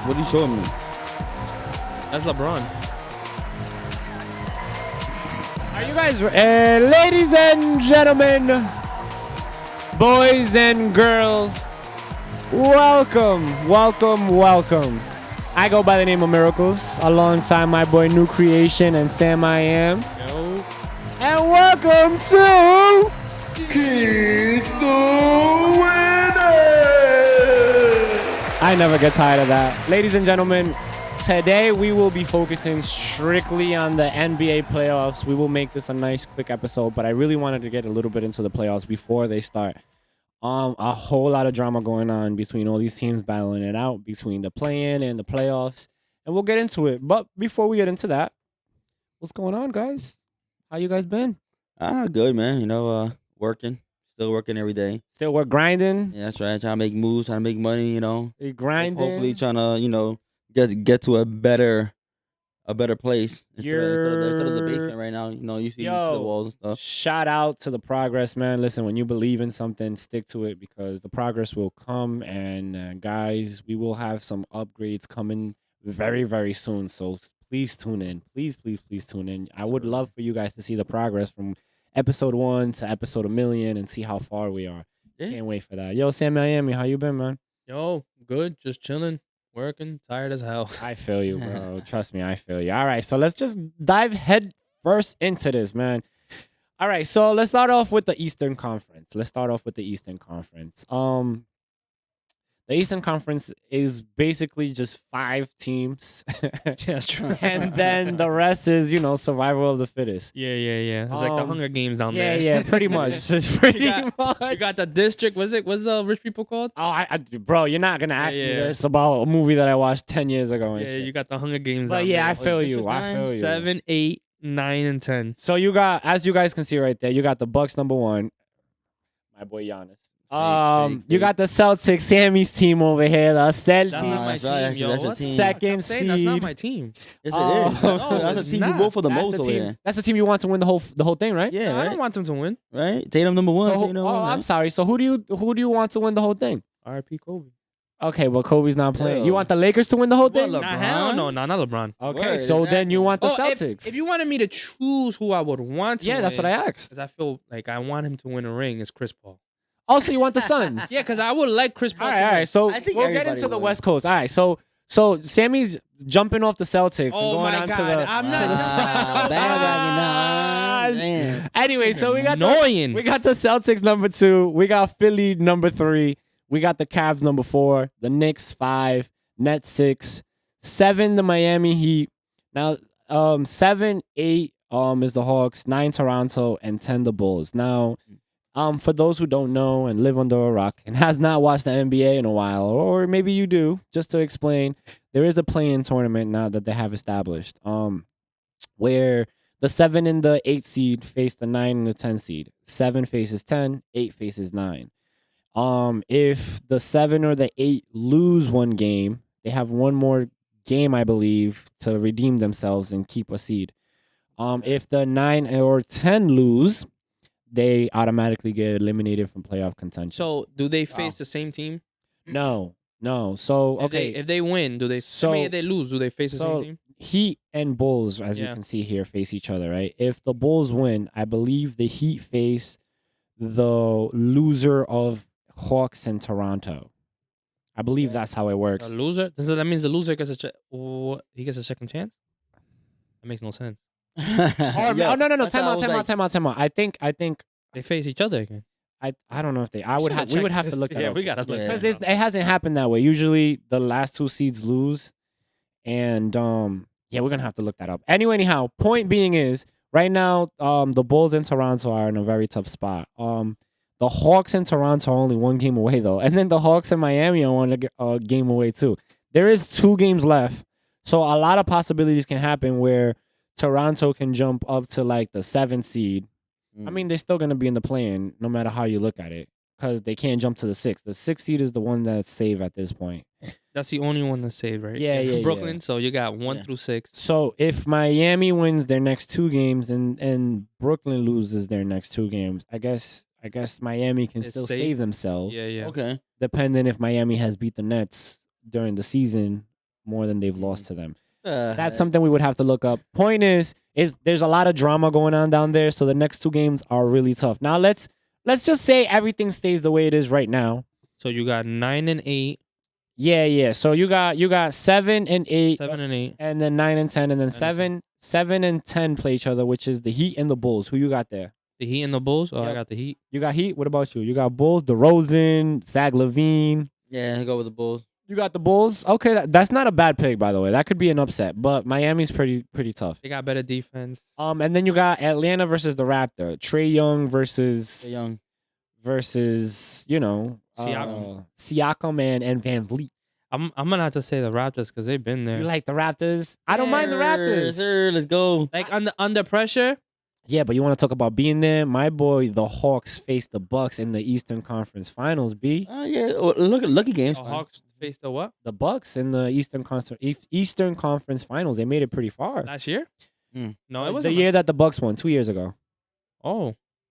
What are you showing me? That's LeBron. Are you guys, ladies and gentlemen, boys and girls, welcome. I go by the name of Miracles, alongside my boy New Creation and Sam I Am. Yo. And welcome to K2W. I never get tired of that. Ladies and gentlemen, today we will be focusing strictly on the NBA playoffs. We will make this a nice quick episode, but I really wanted to get a little bit into the playoffs before they start. A whole lot of drama going on between all these teams battling it out between the play-in and the playoffs, and we'll get into it. But before we get into that, what's going on, guys? How you guys been? Good, man. Working. Still working every day. Still work grinding? Yeah, that's right. Trying to make moves, trying to make money, You grinding? Hopefully trying to, get to a better place instead of the basement right now. You see the walls and stuff. Shout out to the progress, man. Listen, when you believe in something, stick to it because the progress will come. And guys, we will have some upgrades coming very, very soon. So please tune in. Please tune in. I would love for you guys to see the progress from episode 1 to episode 1,000,000 and see how far we are. Yeah. Can't wait for that. Yo, Sam Miami, how you been, man? Yo, good. Just chilling. Working. Tired as hell. I feel you, bro. Trust me, I feel you. All right, so let's just dive head first into this, man. All right, so let's start off with the Eastern Conference. The Eastern Conference is basically just 5 teams. That's true. And then the rest is, survival of the fittest. Yeah. It's like the Hunger Games down there. Yeah, pretty much. It's pretty much. You got the district. What's the rich people called? Oh, bro, you're not going to ask me Yeah. this about a movie that I watched 10 years ago. And Yeah, shit. you got the Hunger Games But down yeah, there. I feel you. District I feel you. 7, 8, 9, and 10. So you got, as you guys can see right there, you got the Bucks number 1, my boy Giannis. You got the Celtics, Sammy's team over here. The That's not Celtics, my that's team, right. yo. That's your What? team. second Saying that's not seed. my team. Yes, Oh. it is. No, That's the it's team not. you vote for the That's most the over team. there. That's the team you want to win the whole thing, right? Yeah, I right. don't want them to win. Right. Tatum number 1. So, Tatum number 1. I'm sorry. So who do you want to win the whole thing? R.I.P. Kobe. Okay, well Kobe's not playing. Yo. You want the Lakers to win the whole thing? Well, Nah, hell no. Nah, not LeBron. Okay, Word, so then you want the Oh, Celtics. if you wanted me to choose who I would want to yeah, that's what I asked. Because I feel like I want him to win a ring is Chris Paul. Also, you want the Suns. Yeah, because I would like Chris Paul All to right. win. So I think we'll get everybody into the would. West Coast. All right. So Sammy's jumping off the Celtics and Oh going my on God. to the. I'm to not- the Suns. bandwagon. Damn. Anyway, so we got Annoying. the Celtics number 2. We got Philly number 3. We got the Cavs number 4. The Knicks 5. Nets 6. 7 the Miami Heat. Now 7, 8 is the Hawks. 9 Toronto and 10 the Bulls. Now. For those who don't know and live under a rock and has not watched the NBA in a while, or maybe you do, just to explain, there is a play-in tournament now that they have established, where the 7 and the 8 seed face the 9 and the 10 seed. 7 faces 10, 8 faces 9. If the 7 or the 8 lose one game, they have one more game, I believe, to redeem themselves and keep a seed. If the 9 or 10 lose, they automatically get eliminated from playoff contention. So do they face the same team? No. So okay, If they win, do they? So- I mean, if they lose, do they face the same team? Heat and Bulls, as you Yeah. can see here, face each other, right? If the Bulls win, I believe the Heat face the loser of Hawks and Toronto. I believe that's how it works. A loser. So that means the loser gets he gets a second chance. That makes no sense. No. Time out. I think They face each other again. I don't know if they. We would have to look that Yeah, up. we gotta look. Yeah. Because that up. it hasn't happened that way. Usually the last 2 seeds lose. And yeah, we're gonna have to look that up. Anyhow, point being is right now, the Bulls in Toronto are in a very tough spot. The Hawks in Toronto are only 1 game away though. And then the Hawks in Miami are 1 game away too. There is 2 games left. So a lot of possibilities can happen where Toronto can jump up to like the 7th seed. I mean, they're still going to be in the play-in no matter how you look at it because they can't jump to the 6th. The 6th seed is the one that's safe at this point. That's the only one that's saved, right? Yeah. Brooklyn. So you got 1 through 6. So if Miami wins their next 2 games and Brooklyn loses their next 2 games, I guess Miami can It's still safe. save themselves. Yeah. Okay. Depending if Miami has beat the Nets during the season more than they've lost to them. That's Heck? something we would have to look up. Point is there's a lot of drama going on down there, so the next 2 games are really tough. Now let's just say everything stays the way it is right now. So you got 9 and 8, Yeah. So you got 7 and 8, 7 and 8. and then 9 and 10, and then 9 and 7 and 10 play each other, which is the Heat and the Bulls. Who you got there? The Heat and the Bulls. Oh, I Yep. got the Heat. You got Heat. What about you? You got Bulls, DeRozan, Zach LaVine. Yeah, go with the Bulls. You got the Bulls. Okay, that's not a bad pick, by the way. That could be an upset, but Miami's pretty tough. They got better defense. And then you got Atlanta versus the Raptor. Trae Young versus Young. Siakam. Siakam and Van Vliet. I'm gonna have to say the Raptors because they've been there. You like the Raptors? I don't mind the Raptors. Sir, let's go. Like under pressure. Yeah, but you want to talk about being there? My boy, the Hawks faced the Bucks in the Eastern Conference Finals. Yeah. Oh, look at lucky games. The Hawks faced the what? The Bucks in the Eastern Conference Finals. They made it pretty far. Last year? Mm. No, it The wasn't. year that the Bucks won 2 years ago. Oh,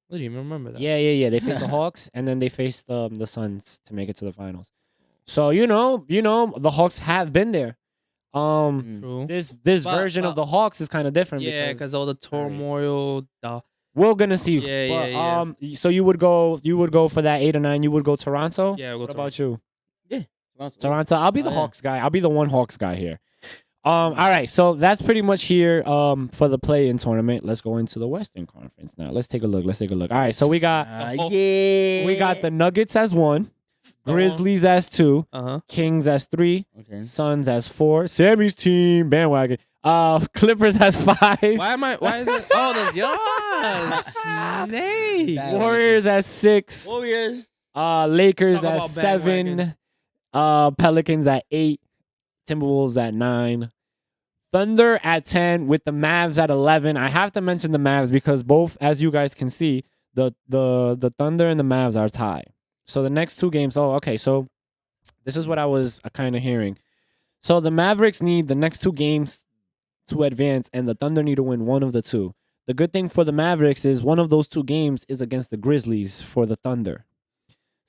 I didn't even remember that. Yeah. They faced the Hawks and then they faced the Suns to make it to the finals. So you know, the Hawks have been there. True. This But- version of the Hawks is kind of different. Yeah, because all the turmoil. we're gonna see. Yeah, But, So you would go for that 8 or 9. You would go Toronto. Yeah, we'll What about you? Toronto. Toronto. I'll be the Oh, yeah. Hawks guy. I'll be the one Hawks guy here. All right. So that's pretty much here. For the play-in tournament. Let's go into the Western Conference now. Let's take a look. All right. So we got Yeah. we got the Nuggets as 1, Grizzlies as 2, Kings as 3, Okay. Suns as 4, Sammy's team bandwagon. Clippers as 5, Why is it? Oh, that's yours. Snake. Bad. Warriors as 6, Warriors. Lakers Talk at about 7, Pelicans at 8, Timberwolves at 9, Thunder at 10, with the Mavs at 11. I have to mention the Mavs because both, as you guys can see, the Thunder and the Mavs are tied. So the next 2 games. Oh, okay. So this is what I was kind of hearing. So the Mavericks need the next 2 games to advance, and the Thunder need to win one of the 2. The good thing for the Mavericks is one of those 2 games is against the Grizzlies for the Thunder.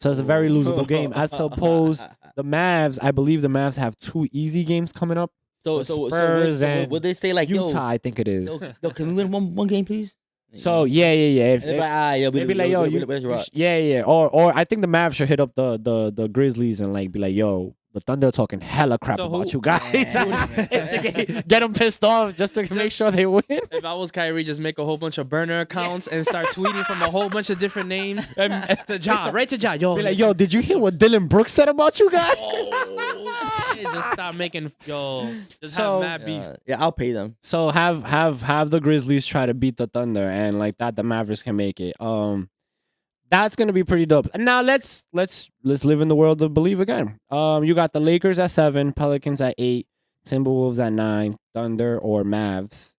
So it's a very losable game. As opposed the Mavs, I believe the Mavs have 2 easy games coming up. So Spurs and would they say like Utah, I think it is. yo, can we win one game, please? So yeah. If, And they're like, yo, maybe like, yo, yeah. Or I think the Mavs should hit up the Grizzlies and like be like, yo, the Thunder talking hella crap So about who- you guys. Yeah. Get them pissed off just to make sure they win. If I was Kyrie, just make a whole bunch of burner accounts and start tweeting from a whole bunch of different names. To Ja, right to Ja. Yo, Be like, yo, did you hear what Dylan Brooks said about you guys? yeah, just start making just So- have mad beef. Yeah, I'll pay them. So have the Grizzlies try to beat the Thunder, and like that the Mavericks can make it. That's gonna be pretty dope. And now let's live in the world of believe again. You got the Lakers at 7, Pelicans at 8, Timberwolves at 9, Thunder or Mavs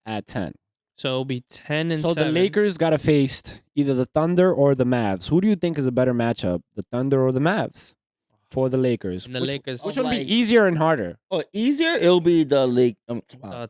at 10. So it'll be 10 and So 7. the Lakers gotta face either the Thunder or the Mavs. Who do you think is a better matchup, the Thunder or the Mavs, for the Lakers? And the which, Lakers. which would like- be easier and harder? Oh, easier. It'll be the Lake. Uh,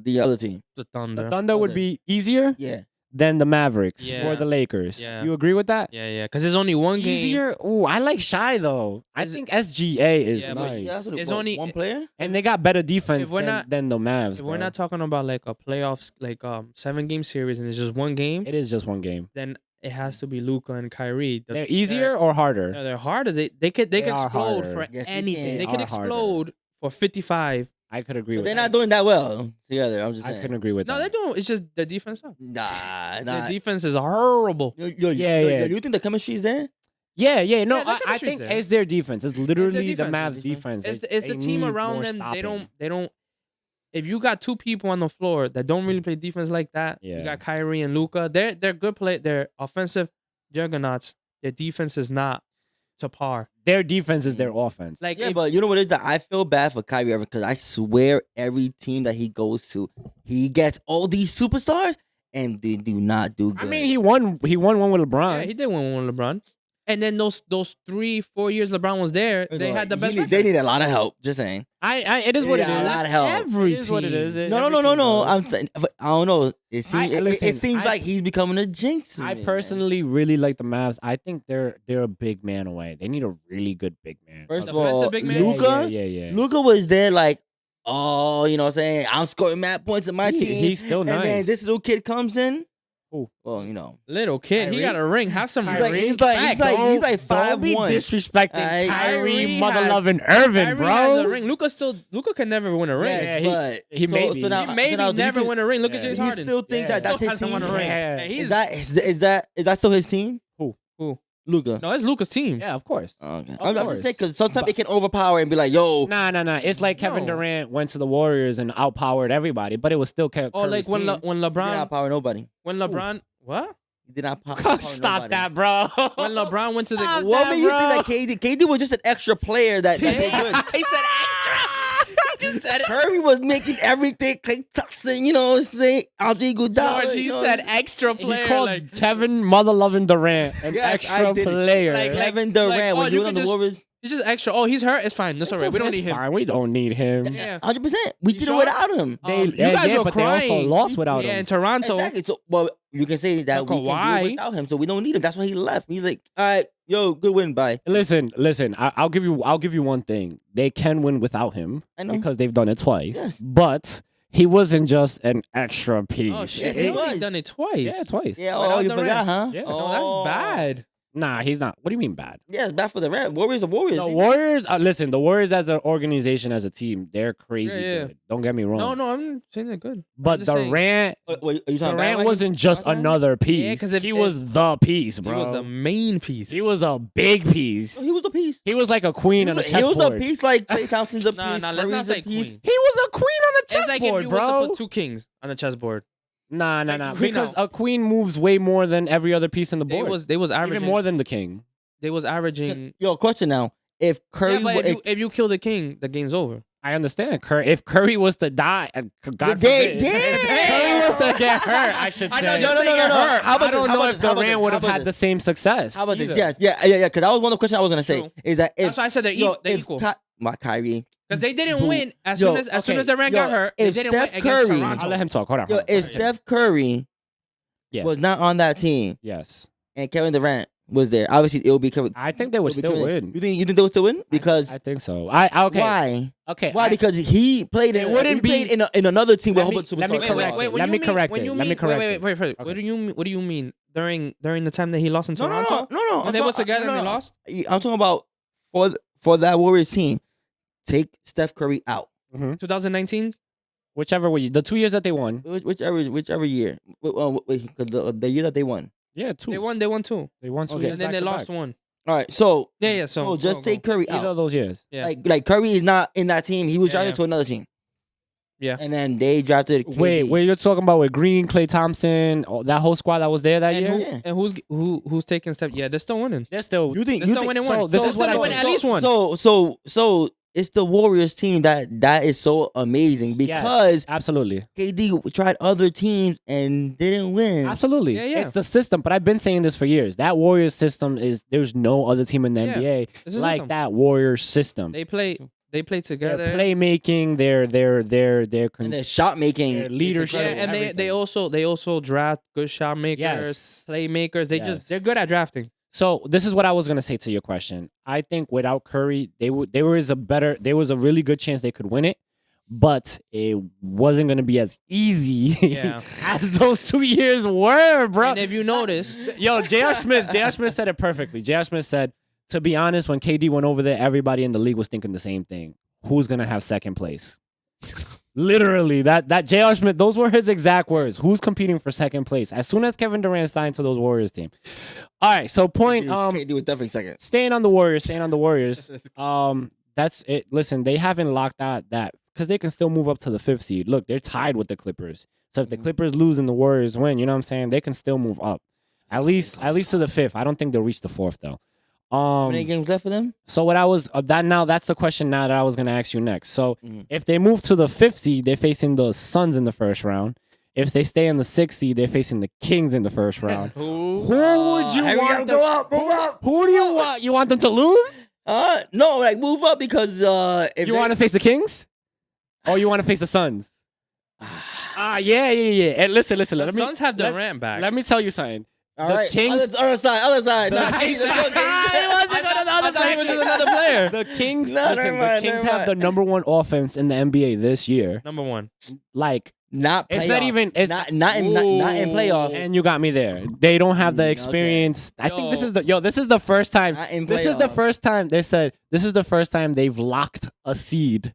The other team. the Thunder. The Thunder would be easier Yeah. than the Mavericks Yeah. for the Lakers. Yeah. You agree with that? Yeah. Because there's only one game. Easier. Ooh, I like Shy though. I Is it- think SGA is Yeah, but nice, Yeah, that's what It's what, only- one player. and they got better defense If we're not- than the Mavs. If we're bro. not talking about like a playoffs, like 7-game series, and it's just one game, It is just one game. then it has to be Luka and Kyrie. They're easier or harder? No, they're harder. They could They are explode harder. for Yes, they anything. can. They They could are harder. explode for 55. I could agree But with they're that. not doing that well together. I'm just I saying. couldn't agree with No, they that. don't. It's just the defense. Nah. The defense is horrible. Yeah. You think the chemistry is there? Yeah. No, Yeah, the I chemistry's think there. it's their defense. It's literally the defense. Mavs defense. It's They the team need around more them. stopping. They don't. If you got 2 people on the floor that don't really play defense like that, Yeah. you got Kyrie and Luka. They're good play. They're offensive juggernauts. Their defense is not to par. Their defense is their offense. Like Yeah, if- but you know what it is that I feel bad for Kyrie Irving because I swear every team that he goes to, he gets all these superstars and they do not do good. I mean, he won one with LeBron. yeah, he did win one with LeBron. And then those 3-4 years LeBron was there, they had the best. They need a lot of help. Just saying. It is what it Yeah, is. a lot of help. Every It is what it team. is. No. I'm saying, but I don't know. It seems listen, like he's becoming a jinx. to I me, man. personally really like the Mavs. I think they're a big man away. They need a really good big man. First of Defensive all, big man? Luka, Yeah. Luka was there like, oh, you know what I'm saying? I'm scoring mad points in my team. He's still and nice. then this little kid comes in. Who? Well, you know. Little kid, he Kyrie? got a ring. Have some He's like- respect. he's like Don't be 5'1". disrespecting Aight. Kyrie, Kyrie mother has- loving Irvin, Kyrie has a bro. ring. Luka can never win a ring. Yes, Yeah, but he maybe. So now, He maybe so now, do you never think- win a ring. Look at Yeah. James Do you Harden. still think Yeah. that that's Still his hasn't team? won a ring. Yeah. And Is that still his team? who? Luka. No, it's Luka's team. Yeah, of course. Okay. Of I'm course. just saying because sometimes it can overpower and be like, yo, Nah. It's like Kevin No. Durant went to the Warriors and outpowered everybody, but it was still Curry's Oh, like when team. when he did LeBron not power nobody. what? He did not power. Stop nobody. that, bro. When LeBron went to the Stop What that, made you bro. think that KD was just an extra player that did good? He said extra. He just said it. Curry was making everything. Clay Thompson, you know what I'm saying? Andre Iguodala. George, you he know said what I'm extra He player. called Like, Kevin mother loving Durant an Yes, I extra did it. player. Like, saying? Kevin Durant oh, when you you were on could the just- Warriors. he's just extra. Oh, he's hurt. It's fine. That's all right. We don't need him. Fine. We don't need him. Yeah. 100%. We You did sure? it without him. You guys were but they also crying. lost without Yeah, him. in Toronto. Exactly. So, well, you can say that we can do Kawhi. it without him, so we don't need him. That's why he left. He's like, all right, yo, good win, bye. Listen. I'll give you one thing. They can win without him I know. because they've done it twice. Yes. But he wasn't just an extra piece. Oh Yes, shit, he he only was. done it twice. Yeah, twice. Yeah, Without you the forgot, rent. huh? Yeah. No, Oh. that's bad. Nah, he's not. What do you mean bad? Yeah, it's bad for the Rams. Warriors are Warriors. The They- Warriors, listen, the Warriors as an organization, as a team, they're crazy Yeah. good. Don't get me wrong. No, I'm saying they're good. But just saying. Durant, Wait, are you talking about Durant bandwagon? wasn't just Bandwagon? another piece. Yeah, 'cause if- he was the piece, He bro. was the main piece. He was a big piece. No, he was a piece. He was like a queen on a He chessboard. was a piece like Klay Thompson's a piece. Nah, let's not Curry's say a piece. queen. He was a queen on a It's like if chessboard, you was to bro. put two kings on the chessboard. Nah. Take queen Because out. a queen moves way more than every other piece on the They board. was averaging Even more than the king. They was averaging. Yo, question now. If Curry, Yeah, but wa- if you kill the king, the game's over. I understand. If Curry was to die, God They forbid, did. if Curry was to get hurt, I should say. I know, No, no, no, no, no. How about I don't this? How know about if this? How about Durant this? would have How about had the this? same success. How about this? either. Yes, yeah. Because that was one of the questions I was gonna say. True. Is that if That's why I said they're if equal. my Kyrie, Because they didn't Boo. win as Yo, soon as okay. Durant got hurt. They if didn't Steph win against Curry- Toronto. I'll let him talk. Hold on. yo, hold on. if Steph Curry Yeah. was not on that team Yes. and Kevin Durant was there, obviously it would be Kevin. I think they would still win. You think they would still win? Because I think so. Okay. why? Okay. Why? Because he played It wouldn't he played be- in another team with a Let whole me- bunch of let me superstars. correct it. what Let do me you mean- correct when it. you Let me mean- correct wait, it. wait. Okay. What do you mean during the time that he lost in No, Toronto? no. When they was together and they lost? I'm talking about for that Warriors team. Take Steph Curry out. 2019. Whichever way. The 2 years that they won. Whichever year. Because the year that they won. Yeah, two. They won 2. They won 2 Okay. years And then they back-to-back. lost 1. All right. So Yeah. so So just go. take Curry Either out. of those years. Yeah. Like Curry is not in that team. He was Yeah, drafted yeah. to another team. Yeah. And then they drafted KD. Wait, you're talking about with Green, Clay Thompson, that whole squad that was there that And, year? who's taking steps? Yeah, they're still winning. They're still. You think They're still winning one. so this So is what still I win think. at least one. So it's the Warriors team that is so amazing because Absolutely. KD tried other teams and didn't win. Absolutely. Yeah. It's the system, but I've been saying this for years. That Warriors system there's no other team in the Yeah. NBA It's a like system. that Warriors system. They play together. Their playmaking, their And their shot making, Their leadership. Yeah, and they everything. also draft good shot makers, Yes. playmakers. Yes. They're good at drafting. So this is what I was gonna say to your question. I think without Curry, there was a really good chance they could win it, but it wasn't gonna be as easy Yeah. as those 2 years were, bro. And if you notice, Yo, J.R. Smith said it perfectly. J.R. Smith said, to be honest, when KD went over there, everybody in the league was thinking the same thing. Who's gonna have second place? Literally, that J.R. Smith, those were his exact words. Who's competing for second place? As soon as Kevin Durant signed to those Warriors team. All right, so point KD was definitely second. staying on the Warriors. That's it. Listen, they haven't locked out that because they can still move up to the 5th seed. Look, they're tied with the Clippers. So if the Clippers lose and the Warriors win, you know what I'm saying? They can still move up. At least to the 5th. I don't think they'll reach the 4th though. How many games left for them? So what I was that's the question now that I was gonna ask you next. So Mhm. if they move to the 5th seed, they're facing the Suns in the first round. If they stay in the 6th seed, they're facing the Kings in the first round. Who? Who would you Here we want? go. Go up, move up. Who do you want? You want them to lose? No, like move up because if You want to face the Kings? Or you want to face the Suns? Yeah. And listen. The Let me Suns have Durant back. let me tell you something. all the right, Kings- other side. The No, Kings- let's go, Kings. I thought he was just another player. The Kings, No, listen, never the mind, Kings never have the mind. #1 offense in the NBA this year. Number 1. Like, Not it's playoff. not even. It's not in playoff. And you got me there. They don't have the Okay. experience. I think this Yo. is this is the first time. Not in This is the playoff. first time they said this is the first time they've locked a seed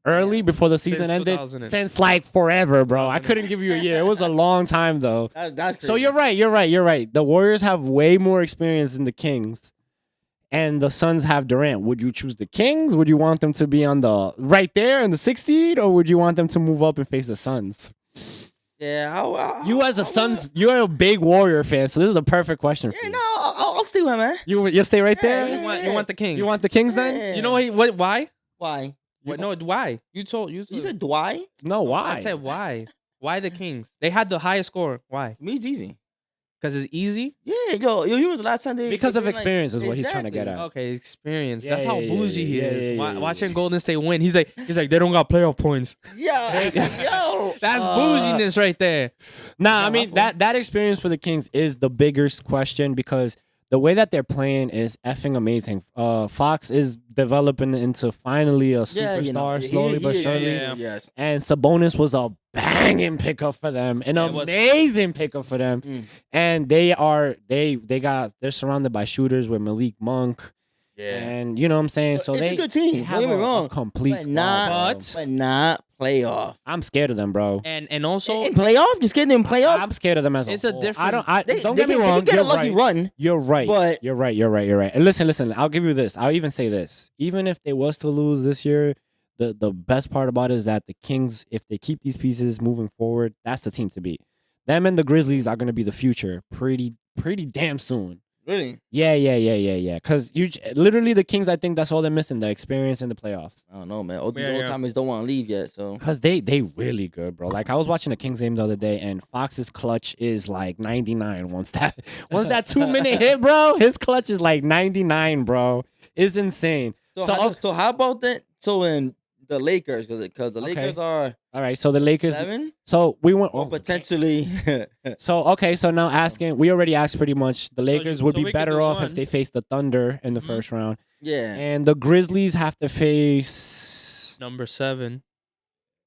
early before the season Since ended 2000 since like forever, bro. I couldn't give you a year. It was a long time though. That's crazy. So you're right. The Warriors have way more experience than the Kings. And the Suns have Durant. Would you choose the Kings? Would you want them to be on the right there in the 6th seed, or would you want them to move up and face the Suns? Yeah, You as a Suns, you're a big Warrior fan, so this is a perfect question for Yeah, you. no, I'll stay with him, man. You'll stay right Yeah, there. You want the Kings? You want the Kings then? Yeah. You know why? Why? What? No, why? You told. You said Dwight? No, why? I said why? Why the Kings? They had the highest score. Why? To me, it's easy. Because it's easy. Yeah, yo, you was the last time they Because they of been, like- experience is what he's trying to get Exactly. at. Okay, experience. Yeah, That's how yeah, bougie he yeah, is. yeah, yeah, Watching yeah. Golden State win, he's like they don't got playoff points. Yo, yo, That's bouginess right there. Nah, No, I mean my fault. that experience for the Kings is the biggest question because the way that they're playing is effing amazing. Fox is developing into finally a superstar slowly but surely. yeah. Yes. And Sabonis was a banging pickup for them, an It was. amazing pickup for them. Mm. And they're surrounded by shooters with Malik Monk, and you know what I'm saying. So it's they a good team. they Don't have get me a wrong, complete but squad, not, bro. but not playoff. I'm scared of them, bro. And also In playoff, you scared them in playoff. I'm scared of them as It's a a whole. different- Don't get me They wrong. can get a You're lucky right. run. You're right. But- You're right. And listen. I'll give you this. I'll even say this. Even if they was to lose this year, the best part about it is that the Kings, if they keep these pieces moving forward, that's the team to beat. Them and the Grizzlies are gonna be the future pretty damn soon. Really? Yeah. Because literally the Kings, I think that's all they're missing, the experience in the playoffs. I don't know, man. These Yeah, old yeah. timers don't want to leave yet, so. Because they really good, bro. Like I was watching the Kings games the other day, and Fox's clutch is like 99. Once that 2-minute hit, bro, his clutch is like 99, bro. It's insane. So how about that? So in the Lakers, because the Okay. Lakers are All right, so the Lakers. 7 So we went. or potentially. So okay, so now asking, we already asked pretty much. The Lakers would so be we could better do off one. if they faced the Thunder in the Mhm. first round, yeah. and the Grizzlies have to face. number 7.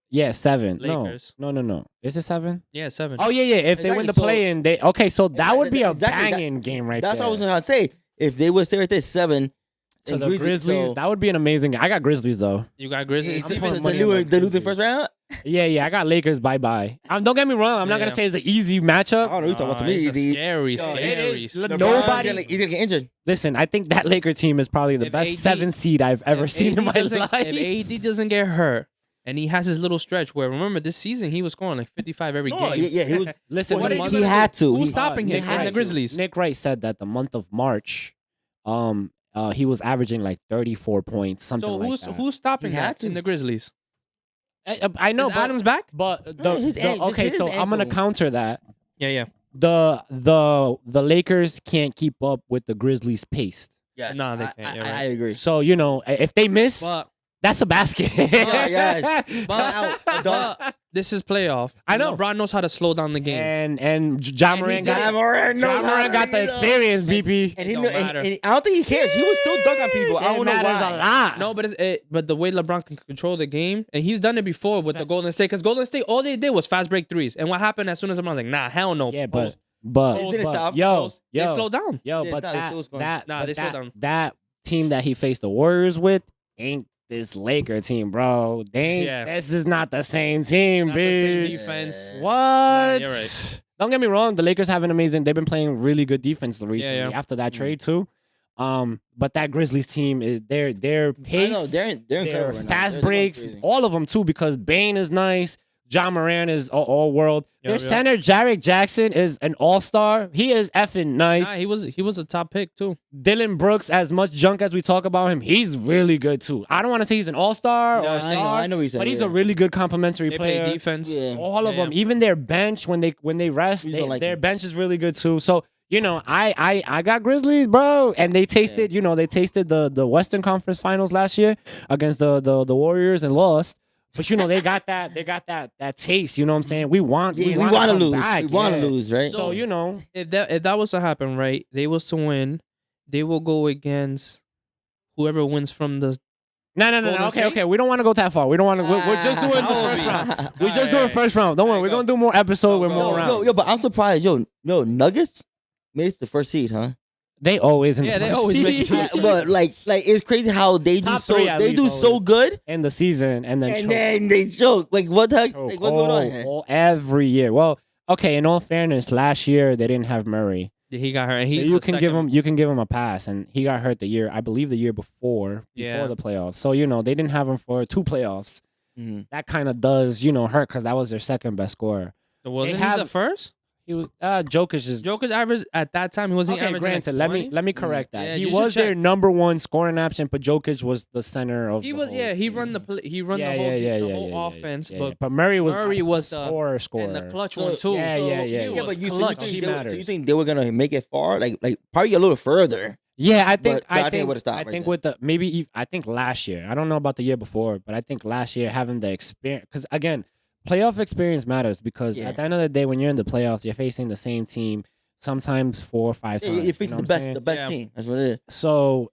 Yeah, 7. Lakers. No. Is it 7? Yeah, 7. Oh yeah. If they win Exactly, the so- play-in, they okay. So that would be a Exactly, that- banging game right That's there. what I was gonna say. If they would stay right there 7, So and the Grizzlies, so- that would be an amazing. I got Grizzlies though. You got Grizzlies. I'm putting the money on the lose the Grizzlies. first round. Yeah. I got Lakers. Bye. Don't get me wrong. I'm not gonna Yeah. say it's an easy I matchup. don't know. You talking about to me? It's a Easy. scary, Yo, scary. it is. scary. Nobody- He's gonna get injured. Listen, I think that Laker team is probably the If best AD 7 seed I've ever If seen in AD my doesn't- life. If AD doesn't get hurt and he has his little stretch where, remember, this season he was scoring like 55 every No, game. yeah, he was. Listen, Well, What the are you month- gonna he had to. Who's He- stopping Nick him in the Wright- Grizzlies? Nick Wright said that the month of March, he was averaging like 34 points, something So like who's that. who's stopping He had that to. in the Grizzlies? I know, Is but, Adams back? but No, just okay, his so I'm gonna ankle. counter that. Yeah. The Lakers can't keep up with the Grizzlies' pace. Yes, No, they can't, you're right. I agree. So if they miss, But that's a basket. guys. but this is playoff. I know. LeBron knows how to slow down the game. and John And he Moran did got it. John got the experience, BP. and he Don't knew, matter. and I don't think he cares. He was still dunk on people. I It don't know matters why. a lot. No, but the way LeBron can control the game, and he's done it before with the Golden State, because Golden State, all they did was fast break threes. And what happened as soon as LeBron was like, nah, hell no. Yeah, Post. but It didn't stop. yo, They slowed down. Yo, Yeah, but it's not- it's still scoring. Nah, they slowed down. that team that he faced the Warriors with ain't this Laker team, bro. Yeah. This is not the same team, Not the same bitch. defense. What? you're right. Don't get me wrong. The Lakers have an amazing. They've been playing really good defense recently yeah. after that trade too. But that Grizzlies team is their I pace, know they're their incredible right now. fast They're breaks, crazy. all of them too. Because Bane is nice. John Moran is all world. Their Yep. center, Jarek Jackson, is an all-star. He is effing nice. Nah, he was a top pick too. Dylan Brooks, as much junk as we talk about him, he's really good too. I don't want to say he's an all-star No, or a I know- star, I know what he's saying, but he's yeah. a really good complimentary They player. play defense. Yeah. All of Yeah, them, even their bench when they rest, We just don't like their him. bench is really good too. So I got Grizzlies, bro, and they tasted the Western Conference Finals last year against the Warriors and lost. But they got that taste. You know what I'm saying? We want Yeah, we wanna want to come lose. back, We want to yeah. lose, right? So If that was to happen, right? They was to win. They will go against whoever wins from the. no. Golden Okay, State? okay. We don't want to go that far. We don't want to. We're just doing the first round. We just doing Alright. first round. Don't worry. Alright, We're go. gonna do more episode with Go, more go. rounds. Yo, but I'm surprised. Yo, Nuggets made it to the first seed, huh? They always in the Yeah, they first always make seed. it to But like it's crazy how they do Top so three at they least do so always. good in the season and then and choke. then they choke. Like what the heck? Choke. Like, what's going on here? Every year. Well, okay. In all fairness, last year they didn't have Murray. He got hurt, and So he's you the can give second- him a pass, and he got hurt I believe the year before Yeah. the playoffs. So they didn't have him for 2 playoffs. Mhm. That kind of does hurt because that was their second best scorer. Wasn't he have- the first? He was Jokic is Joker's average at that time. He wasn't okay. averaging. Granted, like let me 20? correct that. Yeah, He you should was their check. number 1 scoring option, but Jokic was the center of. He the was whole he team. run the play, he run Yeah, the whole yeah, the yeah, whole yeah, offense, yeah, but yeah. But Murray was Murray was the- scorer and the clutch So- one too. Yeah, So yeah, he yeah. Yeah, was but you clutch. He think matters. so you think they were gonna make it far? Like probably a little further. Yeah, I think But I think it would've stopped I right think there. with the I think last year. I don't know about the year before, but I think last year having the experience, because again, playoff experience matters because Yeah. at the end of the day, when you're in the playoffs, you're facing the same team sometimes 4 or 5 Yeah, times. you face know the what I'm best, saying? the best Yeah. team. That's what it is. So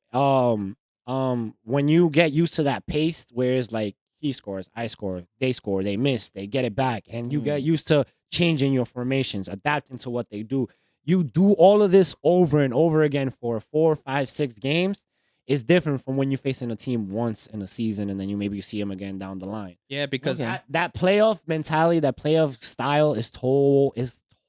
when you get used to that pace, where it's like he scores, I score, they miss, they get it back, and you get used to changing your formations, adapting to what they do. You do all of this over and over again for 4, 5, 6 games. It's different from when you're facing a team once in a season and then you see them again down the line. Yeah, because Okay. That playoff mentality, that playoff style is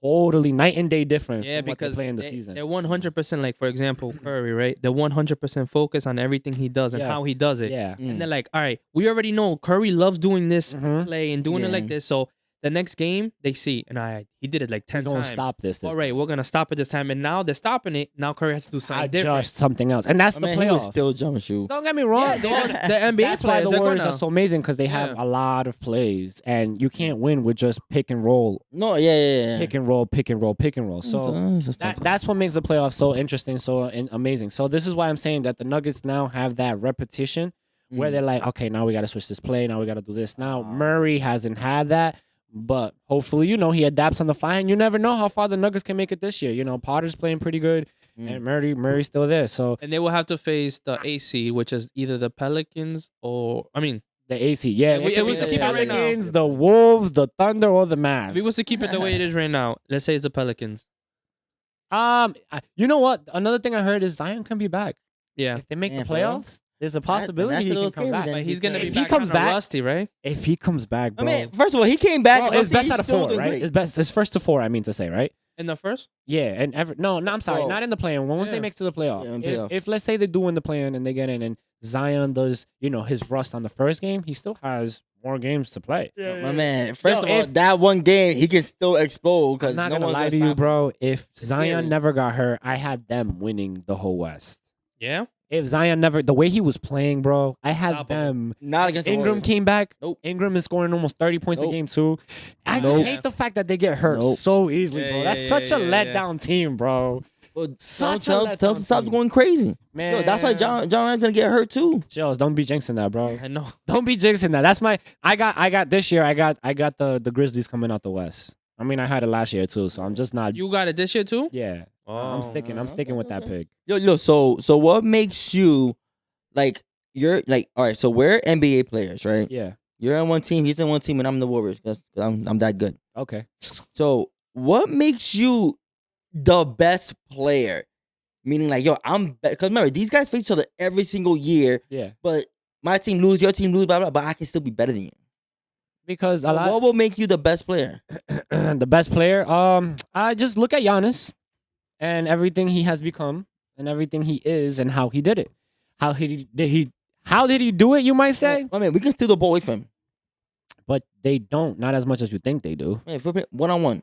totally night and day different yeah, from what because they play in the they, season. they're 100%. Like for example, Curry, right? They're 100% focused on everything he does and Yeah. how he does it. Yeah. And they're like, all right, we already know Curry loves doing this Mhm. play and doing it like Yeah. this. So the next game they see, and he did it like 10 We're gonna times. stop this. All right, we're gonna stop it this time, and now they're stopping it. Now Curry has to do something different. Adjust something else, and that's I the mean, he was playoffs. still jumping shoe. Don't get me wrong. Yeah, the NBA That's why players, the they're Warriors gonna- are so amazing because they have Yeah. a lot of plays, and you can't win with just pick and roll, No, yeah. pick and roll, pick and roll, pick and roll. So It's a tough that's what makes the playoffs so interesting, so amazing. So this is why I'm saying that the Nuggets now have that repetition where Mm. they're like, okay, now we got to switch this play. Now we got to do this. Now Murray hasn't had that. But hopefully, he adapts on the fly, and you never know how far the Nuggets can make it this year. Potter's playing pretty good, and Murray's still there. So And they will have to face the AC, which is either the Pelicans or the AC, yeah, If we- it if we was was to the keep it right now. Pelicans, the Wolves, the Thunder, or the Mavs. if he was to keep it the way it is right now, let's say it's the Pelicans. You know what? Another thing I heard is Zion can be back Yeah, if they make Yeah, the for real? playoffs. There's a possibility that's he a can little come scary back. then. but he's gonna be If he back comes kinda back- rusty, right? If he comes back, I bro, mean, first of all, he came back. well, let's it's say best he's out of still 4, doing right? great. It's first to 4. I mean to say, right? In the first, Yeah, and no, I'm sorry, Oh. not in the play-in. Once they Yeah. make it to the playoff, Yeah, in playoff. if let's say they do win the play-in and they get in, and Zion does, his rust on the first game, he still has more games to play. My man, first Yo, of all, if- that one game he can still explode I'm because not no gonna one's lie to stop you, him. bro. If Zion scary. never got hurt, I had them winning the whole West. yeah. If Zion never, the way he was playing, bro, I had Unstoppable. them. Not against the Ingram Warriors. came back. Nope. Ingram is scoring almost 30 points a Nope. game too. I Nope. just hate the fact that they get hurt Nope. so easily, Yeah, bro. yeah, That's yeah, such a yeah, yeah. letdown team, bro. Well, Such a tell him to letdown stop team. going crazy. Man, Yo, that's why John Ryan's gonna get hurt too. Chills, don't be jinxing that, bro. I know. Don't be jinxing that. That's my. I got this year. I got the Grizzlies coming out the West. I mean, I had it last year too, so I'm just not. You got it this year too. Yeah, Oh, I'm sticking. I'm sticking with that pick. Yo, so what makes you like you're like all right? So we're NBA players, right? Yeah. You're on one team, he's on one team, and I'm the Warriors because I'm that good. Okay. So what makes you the best player? Meaning like, yo, I'm because remember these guys face each other every single year, Yeah. but my team lose, your team lose, blah blah. But I can still be better than you. Because a So lot. what will make you the best player? The best player. I just look at Giannis and everything he has become and everything he is and how he did it. How did he do it? You might say. I mean, we can steal the ball away from him. but they don't. Not as much as you think they do. Man, one-on-one.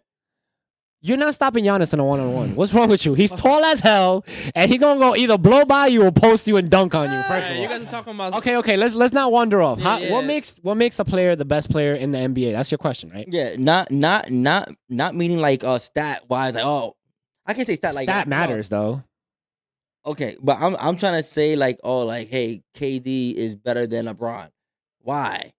You're not stopping Giannis in a one-on-one. What's wrong with you? He's tall as hell, and he gonna go either blow by you or post you and dunk on you. First of all, you guys are talking about. Okay. Let's not wander off. Yeah. What makes a player the best player in the NBA? That's your question, right? Yeah, not meaning like stat wise. Like, oh, I can say stat like Stat matters though. Okay, but I'm trying to say like, oh, like, hey, KD is better than LeBron. Why?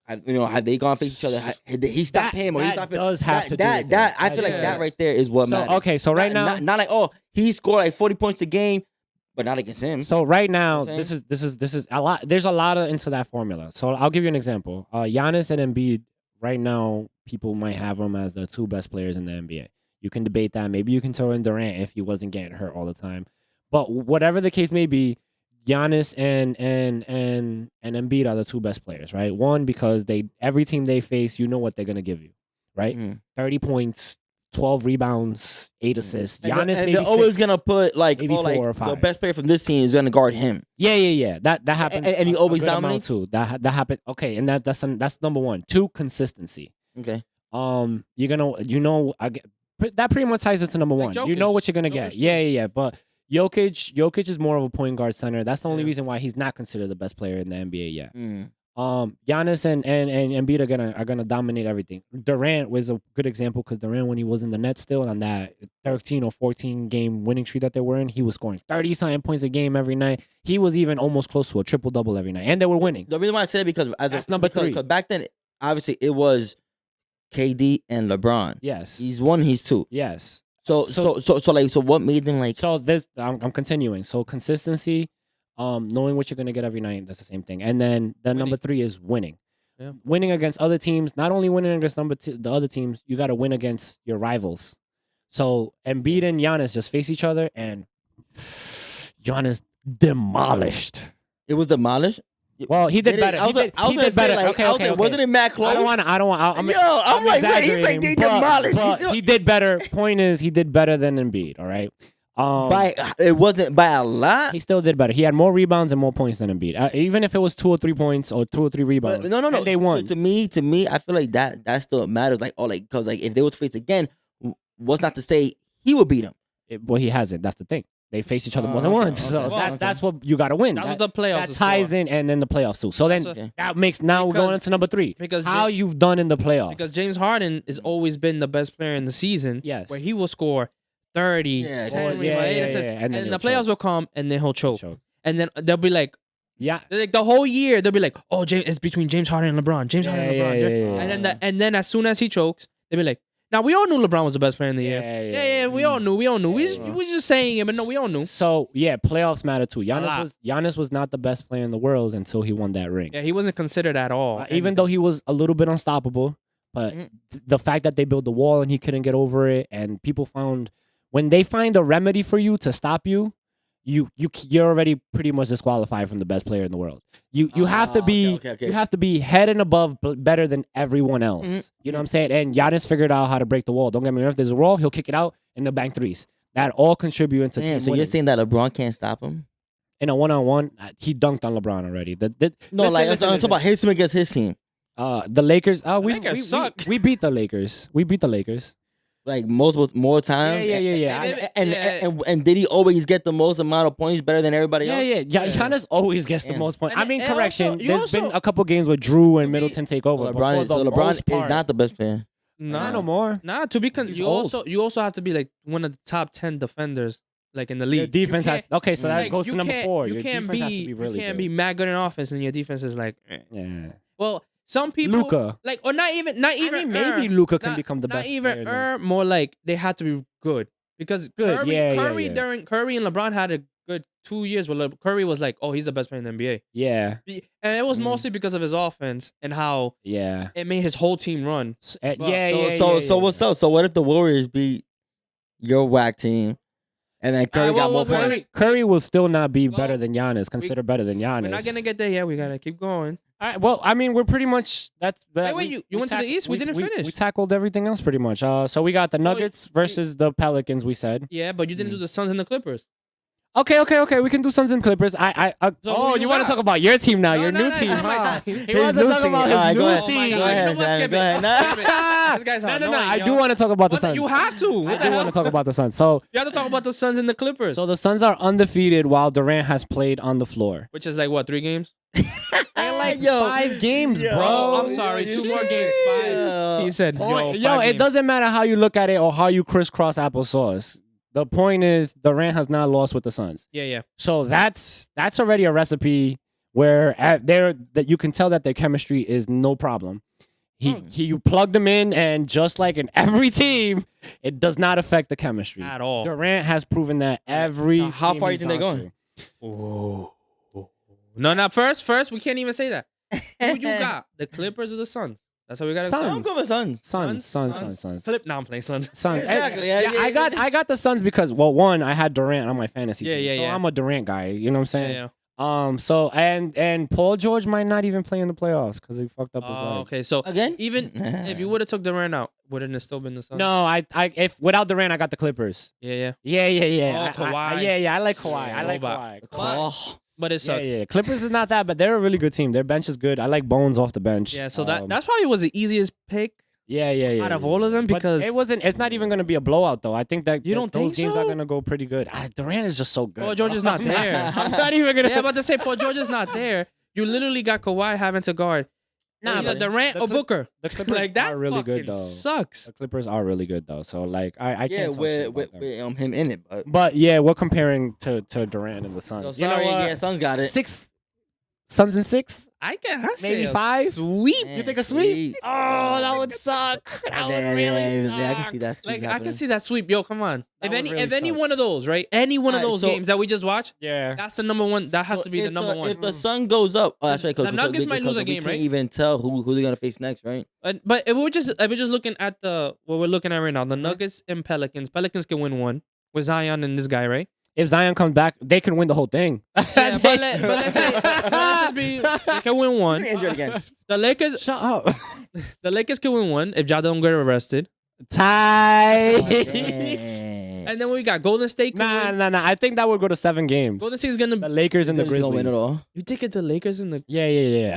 Have they gone face each other? He stopped him, or he stopped him. Does have to do with that. I feel like that right there is what matters. Okay, so right now, not like, oh, he scored like 40 points a game, but not against him. So right now, You know what I'm this is a lot. There's a lot into that formula. So I'll give you an example. Giannis and Embiid. Right now, people might have them as the two best players in the NBA. You can debate that. Maybe you can throw in Durant if he wasn't getting hurt all the time. But whatever the case may be, Giannis and Embiid are the two best players, right? One, because every team they face, you know what they're gonna give you, right? 30 points, 12 rebounds, 8 assists. Giannis, and maybe they're always 6, gonna put like, maybe 4 or the 5. best player from this team is gonna guard him. Yeah. That happens, and he always a good amount dominates? too. That happened. Okay, and that's number one. 2, consistency. Okay. You're gonna, that pretty much ties into number Like 1. You know Jokic. what you're gonna get. Jokic. Yeah. But Jokic is more of a point guard center. That's the only Yeah. reason why he's not considered the best player in the NBA yet. Mm. Giannis and Embiid are gonna dominate everything. Durant was a good example because Durant, when he was in the Nets still on that 13 or 14 game winning streak that they were in, he was scoring 30-something points a game every night. He was even almost close to a triple double every night, and they were winning. The reason why I said it because That's number 3. Because back then, obviously, it was KD and LeBron. Yes. He's 1, he's 2. Yes. So what made them like? So this, I'm continuing. So consistency, knowing what you're gonna get every night. That's the same thing. And then number 3 is winning. Yeah. Winning against other teams. Not only winning against the other teams, you got to win against your rivals. So Embiid and Giannis just face each other, and Giannis demolished. It was demolished. Well, he did Did it? better. I was He gonna did say, better. like, Okay, I was okay. like, wasn't it mad close? I don't want. I'm like, wait, he's like, they exaggerating, demolished. but he did better. Point is, he did better than Embiid. All right. It wasn't by a lot. He still did better. He had more rebounds and more points than Embiid. Even if it was 2 or 3 points or 2 or 3 rebounds. But no. And they won. So to me, I feel like that still matters. Like, oh, like, because like if they was to face again, what's not to say he would beat him. Well, he hasn't. That's the thing. They face each other more than Okay, once. So okay. that's what you got to win. That's what the playoffs That is ties for. in, and then the playoffs too. So then That's what- that makes now we're going Because- into number 3. because how you've done in the playoffs. Because James Harden has always been the best player in the season. Yes. Where he will score 30, Yeah, 10, yeah, 8 yeah, assists, yeah. And then and the he'll playoffs choke. will come, and then he'll choke. Choke. And then they'll be like, Yeah. the whole year they'll be like, oh, it's between James Harden and LeBron. James Harden and LeBron. Yeah. And then as soon as he chokes, they'll be like, now we all knew LeBron was the best player in the year. Yeah. We all knew. We Yeah. was just saying it, but no, we all knew. So yeah, playoffs matter too. lot. Giannis was not the best player in the world until he won that ring. Yeah, he wasn't considered at all. Even though he was a little bit unstoppable, but Mhm. the fact that they built the wall and he couldn't get over it, and people found when they find a remedy for you to stop you, you're already pretty much disqualified from the best player in the world. You have to be okay. you have to be head and above better than everyone else. Mhm. You know what I'm saying? And Giannis figured out how to break the wall. Don't get me wrong. If there's a wall, he'll kick it out and they'll bang threes. That all contribute into Damn, team so you're winning. saying that LeBron can't stop him? In a one-on-one, he dunked on LeBron already. No, listen, I'm talking about his team against his team. The Lakers. We Lakers suck. We beat the Lakers. We beat the Lakers. Like more times. Yeah. And did he always get the most amount of points better than everybody else? Yeah. Giannis always gets the Damn. most points. And I mean, also- correction. you There's also- been a couple games where Drew and To me, Middleton take over. but LeBron, for the LeBron most is part, not the best player. not No no more. Nah, to be He's you old. also have to be like one of the top 10 defenders like in the Your league. defense You has can't- okay. So that like, goes you to number can't- 4. You Your can't defense has be to be really you can't good. be mad good in offense and your defense is like Yeah. well, some people Luka. like or not even Maybe Luka can not- become the not best even player. more like they had to be good because Good, Curry, yeah, Curry yeah. during Curry and LeBron had a good 2 years where Curry was like, oh, he's the best player in the NBA, Yeah. and it was Mm. mostly because of his offense and how Yeah. it made his whole team run. So what's up? So what if the Warriors beat your whack team, and then Curry got more points? Curry will still not be Well, better than Giannis. Considered better than Giannis. We're not gonna get there yet. We gotta keep going. All right, well, I mean, we're pretty much that. wait, you went to the East? We didn't finish. We tackled everything else pretty much. So we got the Nuggets versus the Pelicans. We said Yeah, but you didn't do the Suns and the Clippers. Okay. We can do Suns and Clippers. So oh, who you want to got? talk about your team now? No, your no, new no, team. it's not my Huh? team. He His wants to new talk team. about Alright, his go new ahead. team. Go ahead, You know what? Sam, Skip go it. ahead. Skip it. This guy's No, annoying, I yo. do want to talk about the What? Suns. You have to. What I the do hell? want to talk about the Suns. So You have to talk about the Suns and the Clippers. the Suns are undefeated while Durant has played on the floor. Which is like what, 3 games? They're like Yo. 5 games, Yo. bro. Oh, I'm sorry. 2 more games. 5. Yo. He said, Yo, yo, 5 it games. doesn't matter how you look at it or how you crisscross applesauce. The point is Durant has not lost with the Suns. Yeah. So that's already a recipe where that you can tell that their chemistry is no problem. You plug them in, and just like in every team, it does not affect the chemistry At all. Durant has proven that every. So how team far you he's think they're gone going? to. Oh. No, not first. We can't even say that. Who you got? The Clippers or the Suns? That's how we got to Suns. I'm going with Suns. Suns. Flip. No, I'm playing Suns. Suns. Exactly, Yeah, yeah, I got the Suns because, well, one, I had Durant on my fantasy Yeah, team, yeah, so yeah. I'm a Durant guy. You know what I'm saying? Yeah. So and Paul George might not even play in the playoffs because he fucked up his leg. Okay, so Again? even if you would have took Durant out, wouldn't it still been the Suns? No, if without Durant, I got the Clippers. Yeah. Yeah. Oh, Kawhi. I like Kawhi. I Yeah, like Kawhi. Kawhi. Oh. But it sucks. Yeah. Clippers is not that, but they're a really good team. Their bench is good. I like Bones off the bench. Yeah, so that's probably was the easiest pick yeah. out of all of them But because it's not even gonna be a blowout though. I think that You don't those think games are so? gonna go pretty good. Durant is just so good. Paul George bro. is not there. I'm not even gonna. Yeah, but to say Paul George is not there, you literally got Kawhi having to guard. Nah, Either but Durant the or Clip- Booker. the Clippers Like that are really good fucking though. sucks. The Clippers are really good though. So like I Yeah, can't talk shit with about them. him in it. But yeah, we're comparing to Durant and the So Suns. sorry, you know what? yeah, Suns got it. 6 Suns and 6. I say Maybe a 5? Sweep. Man, You think a sweep? Oh, that would suck. That would really I can suck. see that. Like I can see that sweep. Yo, come on. That would really If any suck. one of those, right? Any one of Alright, those so- games that we just watched, Yeah. that's the number one. That has to be the number one. If the sun goes up, oh, that's right. The Nuggets might lose a we game, can't right? even tell who they're gonna face next, right? But if we're just looking at what we're looking at right now, the Nuggets and Pelicans. Pelicans can win one with Zion and this guy, right? If Zion comes back, they can win the whole thing. Yeah, but let's say let's just be they can win one. Get injured again. The Lakers Shut up. the Lakers can win one if Ja don't get arrested. Tie. Damn. And then we got Golden State. Can win. Nah. I think that would go to 7 games. Golden State's gonna. The Lakers and the He's gonna Grizzlies. win it all. You think it's the Lakers and the. Yeah.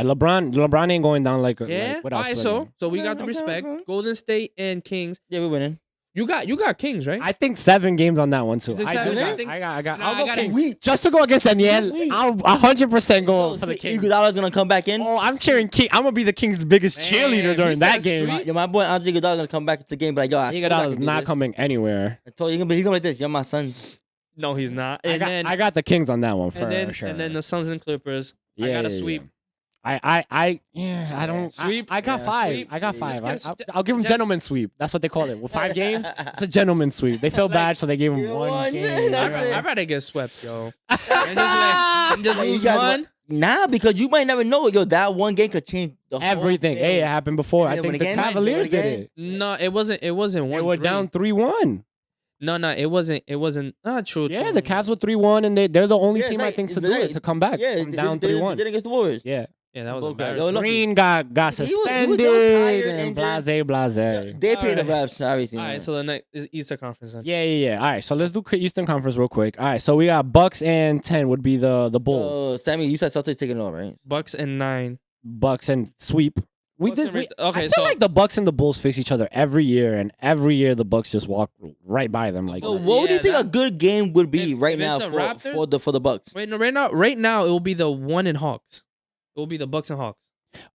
And LeBron ain't going down like Yeah. like, without Alright, sweating. so we got the Okay, respect. okay. Golden State and Kings. Yeah, we're winning. You got Kings, right? I think 7 games on that one too. Is it I seven? do. I think- I got. Nah, I'll I go gotta- Kings. Sweet. Just to go against Daniel, Sweet. I'll 100% go for the Kings. Iguodala's gonna come back in. Oh, I'm cheering King. I'm gonna be the Kings' biggest Man, cheerleader he during that said game. sweet. Yeah, my boy Andre Iguodala's gonna come back to the game, but like, yo, I told you I Iguodala is could do not this. coming anywhere. I told you he's gonna like this. You're my son. No, he's not. I And got, I got the Kings on that one for then sure. and then the Suns and Clippers. I got a sweep. I don't Sweep? I got Yeah, 5. sweep. I got Just 5. get I'll give them gen- gentleman sweep. That's what they call it. With 5 games, it's a gentleman sweep. They felt bad, so they gave him You 1 won. game. That's it. I'd rather get swept, yo. And just Hey, you lose guys one. Nah, because you might never know. Yo, that one game could change the whole Everything. thing. Hey, it happened before. Yeah, I they think win the again. Cavaliers They win did again. it. No, it wasn't. It wasn't one. They were down 3-1. No, it wasn't. It wasn't. True. Yeah, true. the Cavs were 3-1, and they're the only Yeah, team it's I like- think to it's do like- it to come back Yeah, from down 3-1. They did against the Warriors. Yeah, Yeah, that was Okay. embarrassing. Yo, look, Green got He was suspended tired, and injured. blase. They pay the Alright. refs. Obviously. All right, so the next is Eastern Conference then. Yeah. All right, so let's do Eastern Conference real quick. All right, so we got Bucks and 10 would be the Bulls. Sammy, you said Celtics taking it all, right? Bucks and 9. Bucks and sweep. We Bucks did. and We, Red- okay, I feel so- like the Bucks and the Bulls face each other every year, and every year the Bucks just walk right by them. Like, So what do you Yeah, think a that- good game would be If- right if it's now the for Raptors- for the Bucks? Wait, no, right now it will be the 1 and Hawks. It will be the Bucks and Hawks.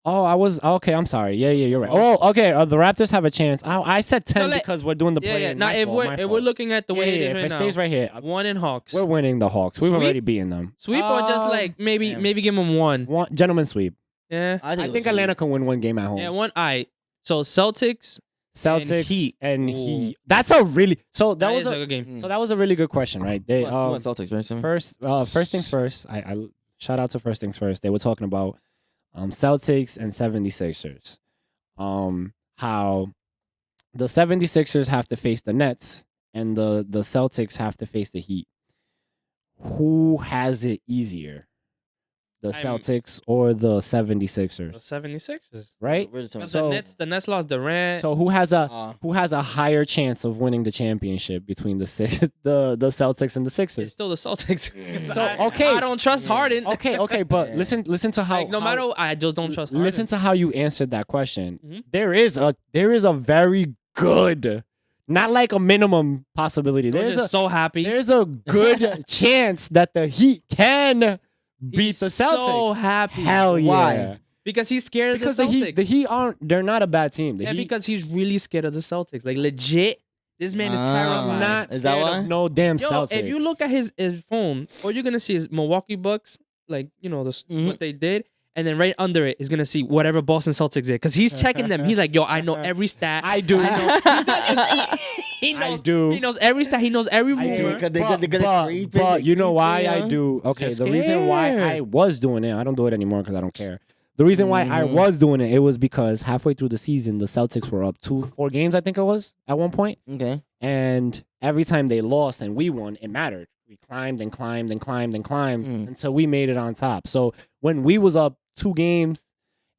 oh, I was okay. I'm sorry. Yeah, you're right. Oh, okay. The Raptors have a chance. I said 10 like- because we're doing the play. Yeah. Now if we're looking at the way it is if right it now, stays right here, 1 and Hawks. we're winning the Hawks. We've Sweep? already beaten them. Sweep or just like maybe damn. give them 1. Gentlemen sweep. Yeah. I it think was Atlanta can win 1 game at home. Yeah, 1. Alright. So Celtics. Celtics Heat. and Ooh. Heat. That's a really that That was is a, a good game. so that was a really good question, right? They You want Celtics, right? Sammy? first things first. I shout out to first things first. They were talking about Celtics and 76ers. How the 76ers have to face the Nets and the Celtics have to face the Heat. Who has it easier? the I'm- Celtics or the The 76ers, 76ers. right? Where's the Because So- the Nets lost Durant. So who has a higher chance of winning the championship between the the Celtics and the it's Sixers? still the Celtics. So, I- okay. I don't trust Harden. Okay, but Yeah. listen to how Like, no how- matter, I just don't trust Harden. listen to how you answered that question. Mhm. There is a very good, not like a minimum possibility. I'm There's just so happy. there's a good chance that the Heat can beat He's the Celtics. so happy. Hell yeah. Why? Because he's scared Because of the Celtics. the Heat aren't, they're not a bad team. The and Heat because he's really scared of the Celtics. Like, legit, this man is Ah. terrified. not Is that scared why? of no damn Yo, Celtics. if you look at his phone, all you're gonna see is Milwaukee Bucks, like, you know, Mhm. what they did, and then right under it is gonna see whatever Boston Celtics did, because he's checking them. He's like, yo, I know every stat. I do. He knows, I do. He knows every stat. He knows every I rumor. do. 'Cause they're gonna creep in, but they you know creep why in, I huh? do? Okay, Just the reason why scared. I was doing it, I don't do it anymore because I don't care. The reason why I Mhm. was doing it was because halfway through the season, the Celtics were up 4 games, I think it was, at one point. Okay. And every time they lost and we won, it mattered. We climbed and climbed and climbed and climbed Mm. until we made it on top. So when we was up 2 games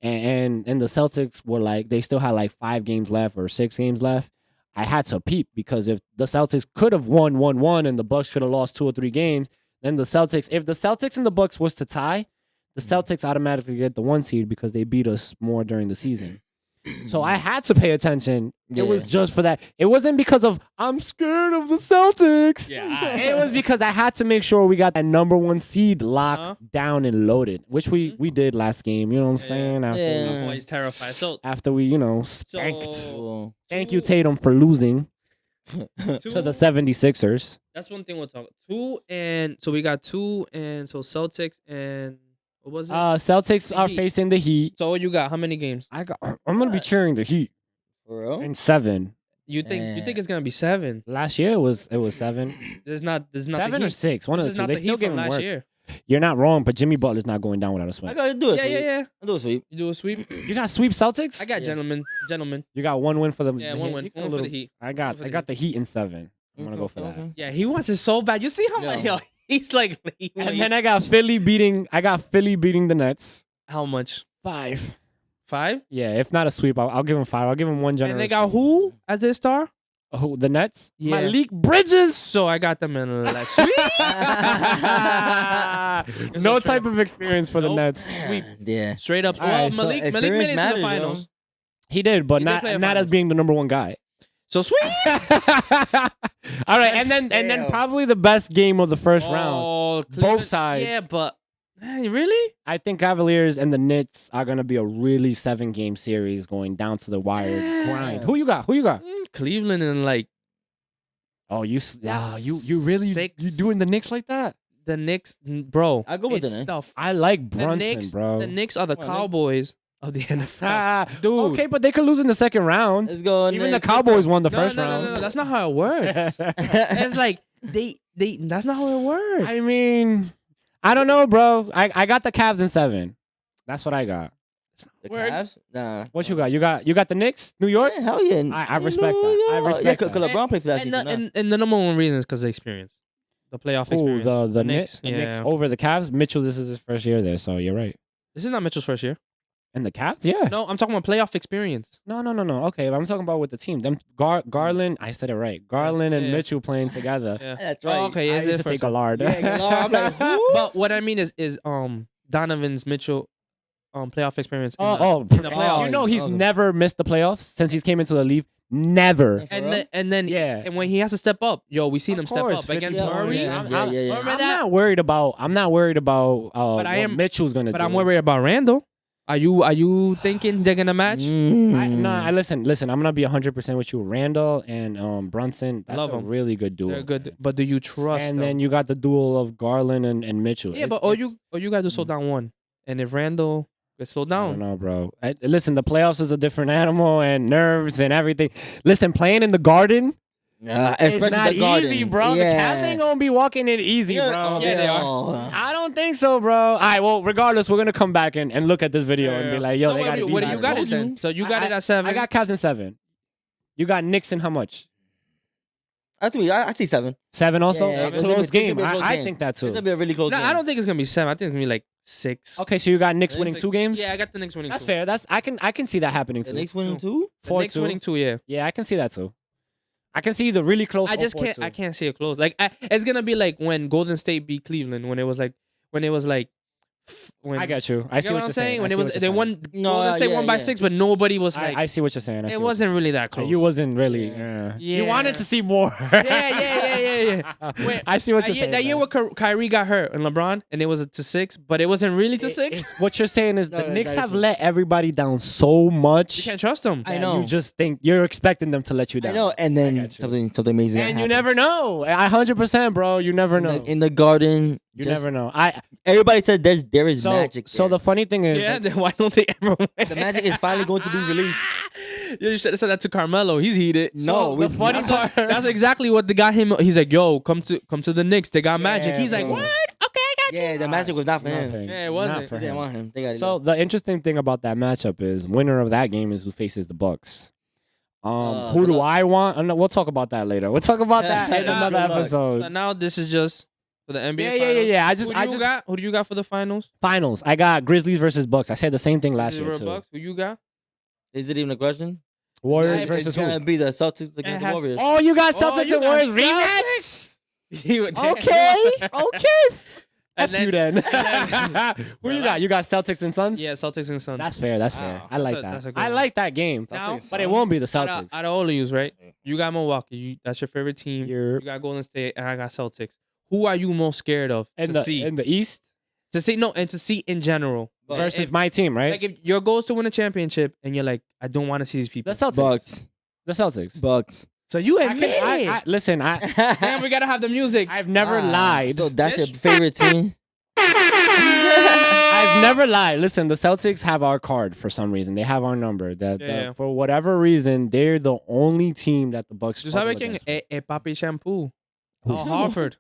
and the Celtics were like, they still had like 5 games left or 6 games left, I had to peep because if the Celtics could have won 1-1 and the Bucks could have lost 2 or 3 games, then the Celtics, if the Celtics and the Bucks was to tie, the Celtics automatically get the 1 seed because they beat us more during the season. So I had to pay attention. It was Yeah. just for that. It wasn't because of I'm scared of the Celtics. Yeah, It was because I had to make sure we got that number 1 seed locked down and loaded, which we did last game. You know what I'm Yeah. saying? After, Yeah. My boy's terrified. So, after we, spanked. Cool. Thank you, Tatum, for losing to the 76ers. That's one thing we'll talk. 2 and so we got 2 and so Celtics and what was it? Celtics The are Heat. facing the Heat. So what you got? How many games? I'm gonna be cheering the Heat For real? in 7. You think it's gonna be 7? Last year it was 7. There's not the 7 or Heat. 6. One This of is the two. not They the still Heat from giving last work. year. You're not wrong, but Jimmy Butler's not going down without a I sweep. gotta do it. Yeah, yeah, yeah. I do a sweep. You do a sweep. You got sweep Celtics? I got Yeah. gentlemen. You got 1 win for the Yeah, the one Heat? win. You got a One for little- the Heat. I got the Heat in 7. I'm gonna go for that. Yeah, he wants it so bad. You see how much? Yeah. Yo, he's like. And then I got Philly beating the Nets. How much? 5. 5? Yeah, if not a sweep, I'll give him 5. I'll give him 1 generous. And they got who as their star? Who, the Nets? Yeah. Malik Bridges. So I got them in like sweep. It's No a straight type of experience for the Nope. Nets. Sweep. Yeah. Straight up. All Well, right, so Malik made experience it to matters, the yo. finals. He did, but He did not play a not as finals. being the number 1 guy. So sweep. All right, and then Damn. probably the best game of the first round. Oh, Both sides. Yeah, but really? I think Cavaliers and the Knicks are gonna be a really 7-game series going down to the wire Yeah. grind. Who you got? Cleveland and like Oh, you really Six. you doing the Knicks like that? the Knicks, bro. I go with the it's Knicks. tough. I like The Brunson, Knicks, bro. the Knicks are the Come on, Cowboys of the NFL. Ah, Dude. okay, but they could lose in the second round. Let's go. Even the next. Cowboys won the No, first no, round. no, that's not how it works. It's like they that's not how it works. I mean, I don't know, bro. I got the Cavs in 7. That's what I got. The Works. Cavs? Nah. What you got? You got the Knicks, New York. Yeah, hell yeah. I respect that. I respect yeah, that. because LeBron played for that and, season. and the number one reason is because of experience. The playoff Ooh, experience. the Knicks, the Knicks Yeah. over the Cavs. Mitchell, this is his first year there, so you're right. This is not Mitchell's first year. And the Cavs, yeah. No, I'm talking about playoff experience. No. Okay, I'm talking about with the team. Them Garland, I said it right. Garland and Yeah. Mitchell playing together. Yeah. That's Oh, right. okay, I is used it to say first? Gallard. Yeah, Gallard. I'm like, who? But what I mean is Donovan's Mitchell playoff experience. in the You know he's Oh. never missed the playoffs since he's came into the league. Never. For and real? then Yeah. and when he has to step up, yo, we seen Of him step course, up 50 against Yeah, Murray. yeah, I'm- yeah, yeah, yeah. Remember I'm that? not worried about. What I am- Mitchell's gonna do. But I'm worried about Randall. Are you thinking they're gonna match? I listen. I'm gonna be 100% with you. Randall and Brunson. That's Love a 'em. really good duo. They're good, but do you trust And them? then you got the duel of Garland and Mitchell. Yeah, It's- but all it's- you guys are slow down one, and if Randall gets slowed I don't down, know, bro. Listen, the playoffs is a different animal and nerves and everything. Listen, playing in the Garden is Especially not the Garden. easy, bro. The Cavs ain't gonna be walking in easy, bro. Yeah, they are. I don't think so, bro. All right, well, regardless, we're gonna come back and look at this video and be like, yo, So they got what do you got it Told you. then? So you got it at 7. I got Cavs in 7. You got Knicks in how much? That's me. I see 7. 7 also? Yeah, A it's gonna close be- it's gonna game. be a close I game. think that It's gonna too. be a really close No, game. I don't think it's gonna be 7. I think it's gonna be like 6. Okay, so you got Knicks winning Six. 2 games. Yeah, I got the Knicks winning. That's 2. fair. I can see that happening The too. Knicks winning too. The Knicks 4-2. winning 2. Yeah. Yeah, I can see that too. I can see the really close. I just can't. 4-2. I can't see it close. Like it's gonna be like when Golden State beat Cleveland when it was like when I get you. I you see get what what you're I'm saying. saying. I When see it was what you're they saying. won. No, Golden State won by yeah. 6, but nobody was like. I see what you're saying. I see It what wasn't really that close. You wasn't really. Yeah. You Yeah. wanted to see more. Yeah. Wait, I see what you're saying. That year man. where Kyrie got hurt and LeBron, and it was to 6, but it wasn't really to 6. What you're saying is No, the Knicks that have is- let everybody down so much. You can't trust them. I that know. You just think you're expecting them to let you I down. know, and I then got you. something amazing. And you happened. never know. 100%, bro. You never know. in the garden. You never know. Everybody said there is magic. So the funny thing is, Yeah, then why don't they ever win? the magic is finally going to be released. Yeah, you should have said that to Carmelo. He's heated. No, the funny part. That's exactly what they got him. He's like, yo, come to the Knicks. They got magic. Yeah, He's like, bro. what? Okay, I got you. Yeah, the magic was not for him. Nothing. Yeah, it wasn't. Not for They didn't him. want him. They got So the interesting thing about that matchup is winner of that game is who faces the Bucks. Who good do luck. I want? We'll talk about that later. We'll talk about that in Good another luck. episode. So now this is just for the NBA Yeah, finals. yeah. Who do you got for the finals? Finals. I got Grizzlies versus Bucks. I said the same thing last year Zero too. Bucks. Who you got? Is it even a question? Warriors It's versus gonna who? be the Celtics against the has- Warriors. Oh, you got Celtics you and got Warriors rematch. Celtics? Okay, okay. And F you then. Who you got? You got Celtics and Suns. Yeah, Celtics and Suns. That's fair. That's fair. Wow. I like That's a that. good I one. like that game. Now, But it won't be the out Celtics. of all of yous, right? You got Milwaukee. That's your favorite team. You're- You got Golden State, and I got Celtics. Who are you most scared of in to the see? in the East To see and to see in general. Bucks. versus If- my team, right? Like if your goal is to win a championship, and you're like, I don't want to see these people. The Celtics. Bucks. The Celtics. Bucks. So you I admit it. listen, Damn, we gotta have the music. I've never Wow. lied. So that's your This- favorite team? I've never lied. Listen, the Celtics have our card for some reason. They have our number. Yeah. For whatever reason, they're the only team that the Bucks. ¿Tú struggle sabes quién? against. Papi Shampoo. Harford.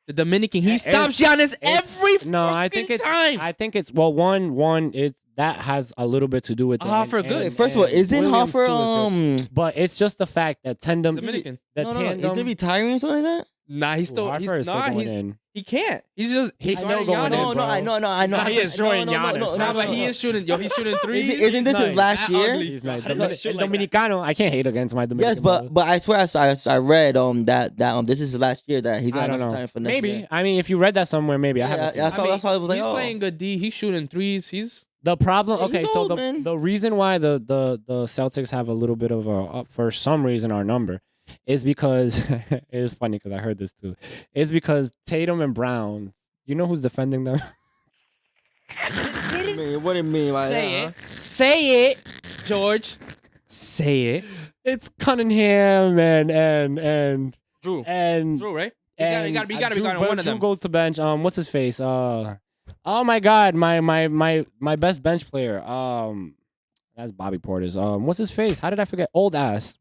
The Dominican. He It's- stops Giannis it's- every No, I fucking think it's. time. I think it's one. That has a little bit to do with it. Harford, good. First of all, isn't Williams Hoffer too is good. But it's just the fact that tandem. Dominican. The no, tandem. is he retiring or something like that? Nah, he's still. Harford is still going in. He can't. He's just. He's still guarding going in, Giannis. No, I know. He is showing Giannis. Nah, but he is shooting. Yo, he's shooting threes. Isn't this his last year? He's not. How does he shoot like that? Dominicano. I can't hate against my Dominican. Yes, but I swear I read that this is his last year that he's I gonna don't know. retire for next Maybe. year. I mean, if you read that somewhere, maybe I Yeah, haven't. Seen that's it. why I was like, he's oh. playing good D. He's shooting threes. He's The problem, He's okay, so old, man. the reason why the Celtics have a little bit of a for some reason our number is because it is funny because I heard this too. It's because Tatum and Brown, you know who's defending them? What do you mean by say that? it. Say it, George. Say it. It's Cunningham and Drew. and Drew, right? and You gotta be Drew, guarding one of Drew them. goes to bench. What's his face? Oh my God, my best bench player. That's Bobby Porter's. What's his face? How did I forget? Old ass.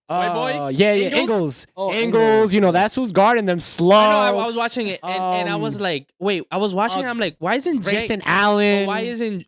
White boy? Yeah, Ingles? Ingles. Oh, Ingles. You know, that's who's guarding them. Slow. I know. I was watching it, and I was like, wait. I was watching. it, I'm like, why isn't Grayson Allen. Why isn't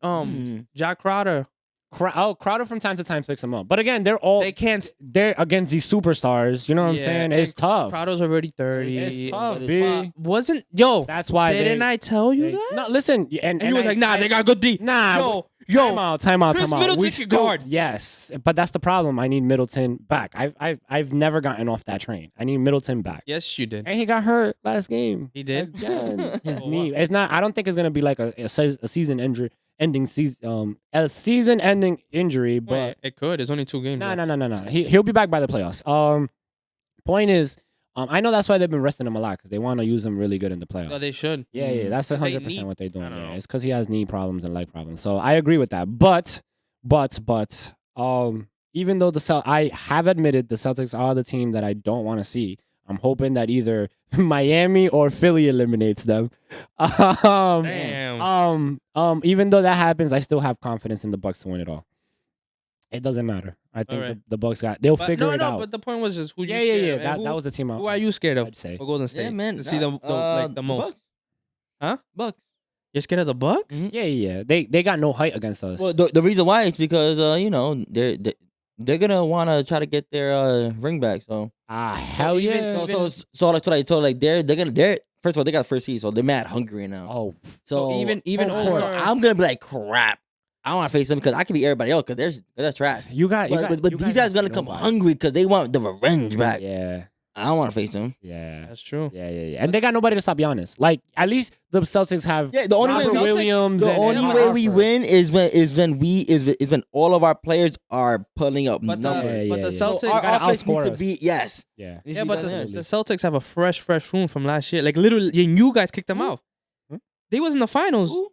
Jack Crowder? Crowder from time to time picks him up. But again, They can't. they're against these superstars. You know what I'm Yeah, saying? and It's tough. Crowder's already 30. It's tough, But B. Wasn't yo? That's why Didn't I tell you they- that? No, listen. And And he was like, nah, they got good D. Nah. Yo, Time out. Chris We Middleton still- can guard. Yes, but that's the problem. I need Middleton back. I've never gotten off that train. I need Middleton back. Yes, you did. And he got hurt last game. He did? Again. His Oh, knee. wow. It's not. I don't think it's gonna be like a season injury, ending season a season ending injury. But It could. It's only 2 games. no. left. He'll be back by the playoffs. Point is, I know that's why they've been resting him a lot because they want to use him really good in the playoffs. No, they should. Yeah, that's Because they 100% need- what they're doing. I don't Yeah, know. it's because he has knee problems and leg problems. So I agree with that. But, even though I have admitted the Celtics are the team that I don't want to see. I'm hoping that either Miami or Philly eliminates them. Damn. Even though that happens, I still have confidence in the Bucks to win it all. It doesn't matter. I think Alright. the Bucks they'll But figure it no, out. but the point was just who you yeah. scared of, and That was the team. who are you scared of? I'd say. For Golden State. Yeah, man. To see the most. Bucks. Huh? Bucks. You're scared of the Bucks? Mhm. Yeah. They got no height against us. Well, the reason why is because they're gonna want to try to get their ring back. So hell even- yeah. even- so they're first of all, they got the first seed, so they're mad hungry now. Oh, So even of over. course. I'm gonna be like, crap. I don't want to face them because I could be everybody else because they're trash. But these guys gonna come hungry because they want the revenge back. Yeah, I don't want to face them. yeah. That's true. Yeah. And they got nobody to stop Giannis. Like, at least the Celtics have Yeah, the only way Robert Celtics- Williams. The and only Al way we Horford. win is when all of our players are putting up But the- numbers. but the yeah. Celtics- So our gotta offense outscore needs to us. be yes. Yeah. Needs Yeah, to be but done. the Celtics have a fresh room from last year. Like literally, and you guys kicked them out. Hmm? They was in the finals. Who?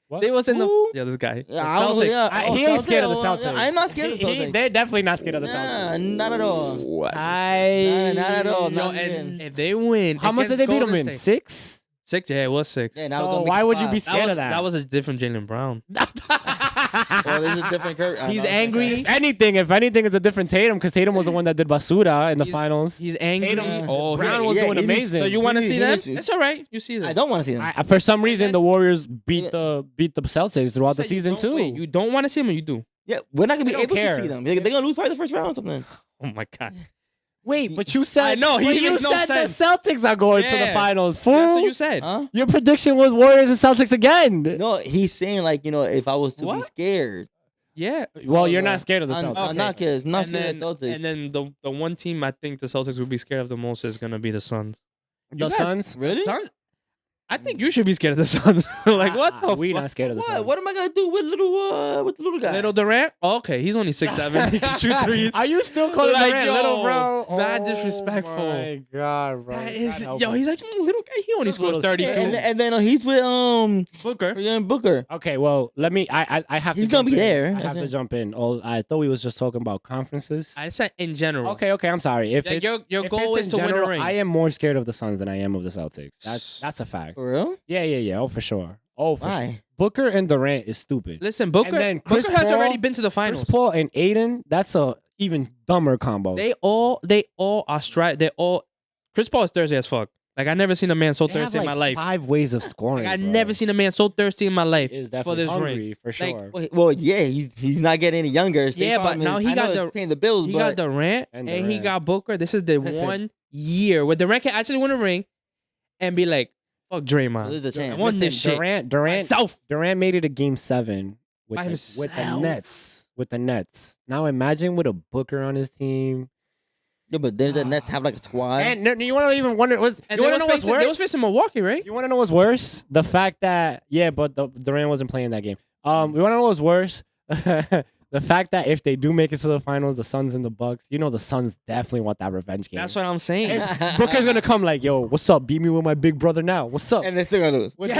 What? They was in Who? this guy. The I don't know, Celtics. yeah. He ain't scared of the Celtics. Celtics. I'm not scared of the Celtics. They're definitely not scared of the Nah, Celtics. not at all. What? Not at all. Yo, Not and if they win, How much did they beat them in? 6? 6. Yeah, it was 6. Yeah, now So we're gonna make why it would you 5. be That scared was, of that? that was a different Jalen Brown. Well, there's a different curve. He's angry. If anything, it's a different Tatum because Tatum was the one that did Basura in the finals. He's angry. Tatum- Oh, Brown yeah. was doing he needs- amazing. So you want to He see needs- them? he needs to- It's all right. You see them. I don't want to see them. For some reason, the Warriors beat Yeah. the Celtics throughout the So you season don't- too. Wait, you don't want to see them, or you do? Yeah, we're not gonna be don't able care. to see them. They're gonna lose probably the first round or something. Oh my god. Wait, but you said I know, he but makes you no said sense. the Celtics are going to the Yeah. finals. That's what Fool, you said. Huh? your prediction was Warriors and Celtics again. No, he's saying like if I was to be What? scared. Yeah. Well, you're not scared of the I'm, Celtics. I'm not scared. Not And scared then, of the Celtics. and then the one team I think the Celtics would be scared of the most is gonna be the Suns. The guys- Suns. Really? Suns? I think you should be scared of the Suns. Like what the We fuck? not scared of the What? Suns. What am I gonna do with the little guy? Little Durant? Oh, okay, he's only 6'7". He can shoot threes. Are you still calling Like, Durant yo, little, bro? mad Oh disrespectful. my god, bro. That is, God help yo, us. he's like little guy. He only Those scores little- 32. Yeah, and then he's with Booker. freaking Booker. Okay, well, let me. I have. He's to gonna jump be in. there. I That's have to it. jump in. Oh, I thought we was just talking about conferences. I said in general. Okay, I'm sorry. If Yeah, it's, your if goal it's is in to win a general, ring. I am more scared of the Suns than I am of the Celtics. That's a fact. For real? Yeah. Oh, for sure. Oh, for sure. Why? Booker and Durant is stupid. Listen, Booker. And then Chris Booker has Paul- already been to the finals. Chris Paul and Aiden, that's a even dumber combo. They all are They all. Chris Paul is thirsty as fuck. Like I never seen a man so They have, thirsty in my life. 5 ways of scoring. Like I bro. never seen a man so thirsty in my life. He is for definitely this hungry ring. for Like, sure. Well, yeah, he's not getting any younger. State Yeah, but Farm now is- he I got know it's the- paying the bills. He but got Durant And and he Durant. got Booker. This is the Listen. 1 year where Durant can actually win a ring and be like, "Fuck so Draymond." there's a chance. won this shit. Durant Myself. Durant made it a game 7 with By the himself. Nets. With the Nets. Now imagine with a Booker on his team. Yeah, but then the Nets have like a squad. And you want to even wonder what's And you they want to was know what's facing, they was worse? facing Milwaukee, right? You want to know what's worse? The fact that but Durant wasn't playing that game. We want to know what's worse? The fact that if they do make it to the finals, the Suns and the Bucks, the Suns definitely want that revenge game. That's what I'm saying. Booker's gonna come like, yo, what's up? Beat me with my big brother now. What's up? And they're still gonna lose. With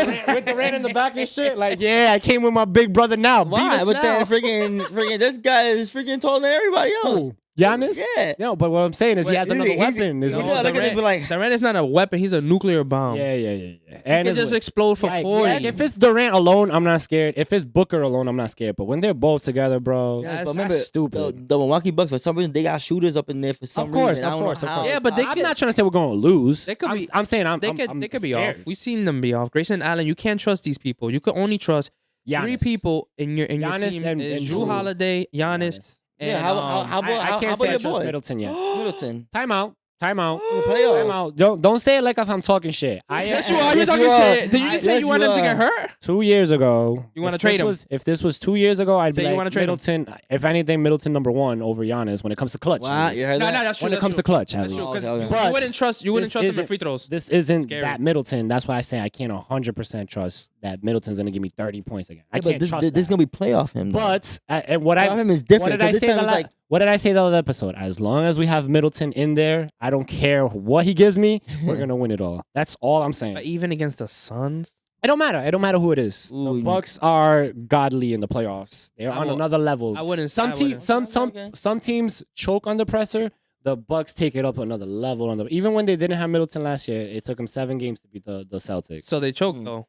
Durant in the back and shit, like, yeah, I came with my big brother now. Beat Why? us But now. then freaking this guy is freaking taller than everybody else. Who? Giannis? Yeah. No, but what I'm saying is he has another weapon. He's is all. gonna look at it and be like, Durant is not a weapon. He's a nuclear bomb. Yeah. He And can it's just like- explode for like, 40. yeah, if it's Durant alone, I'm not scared. If it's Booker alone, I'm not scared. But when they're both together, bro, yeah, That's- but remember, that's stupid. the Milwaukee Bucks for some reason they got shooters up in there for some Of course, reason. I of don't know course, of how. course. Yeah, but they I'm could- not trying to say we're going to lose. They could be- I'm saying I'm they could be scared. off. We've seen them be off. Grayson Allen, you can't trust these people. You can only trust 3 Giannis. people in your Giannis team. and Is Drew. Drew Holiday, Giannis, Yeah, and how I about can't your say I trust boy Middleton yet. Middleton? Time out. In the Time playoffs. out. Don't say it like if I'm talking shit. Yes, you are. You're talking shit. Did you just say Yes, you want you him to are. get hurt? 2 years ago, You wanna if trade this him? If this was 2 years ago, I'd Say be you like wanna trade him. Middleton. If anything, Middleton number 1 over Giannis when it comes to clutch. Wow, at least. you heard No, that? that's true. When it that's comes true. to clutch, at That's least. true. 'Cause Okay. But you wouldn't trust him in isn't- free throws. This isn't Scary. that Middleton. That's why I say I can't 100% trust that Middleton's going to give me 30 points again. I Yeah, but can't this trust this is that. gonna be playoff him. though. But and what playoff I him is what different. did I 'cause say this time the it's la- what did I say the other episode? As long as we have Middleton in there, I don't care what he gives me. We're gonna win it all. That's all I'm saying. But even against the Suns, It don't matter. It don't matter who it is. Ooh. The Bucks are godly in the playoffs. They're I on will- another level. I wouldn't. Some I team, wouldn't. some teams choke under pressure. The Bucks take it up another level. Even when they didn't have Middleton last year, it took them 7 games to beat the Celtics. So they choked though,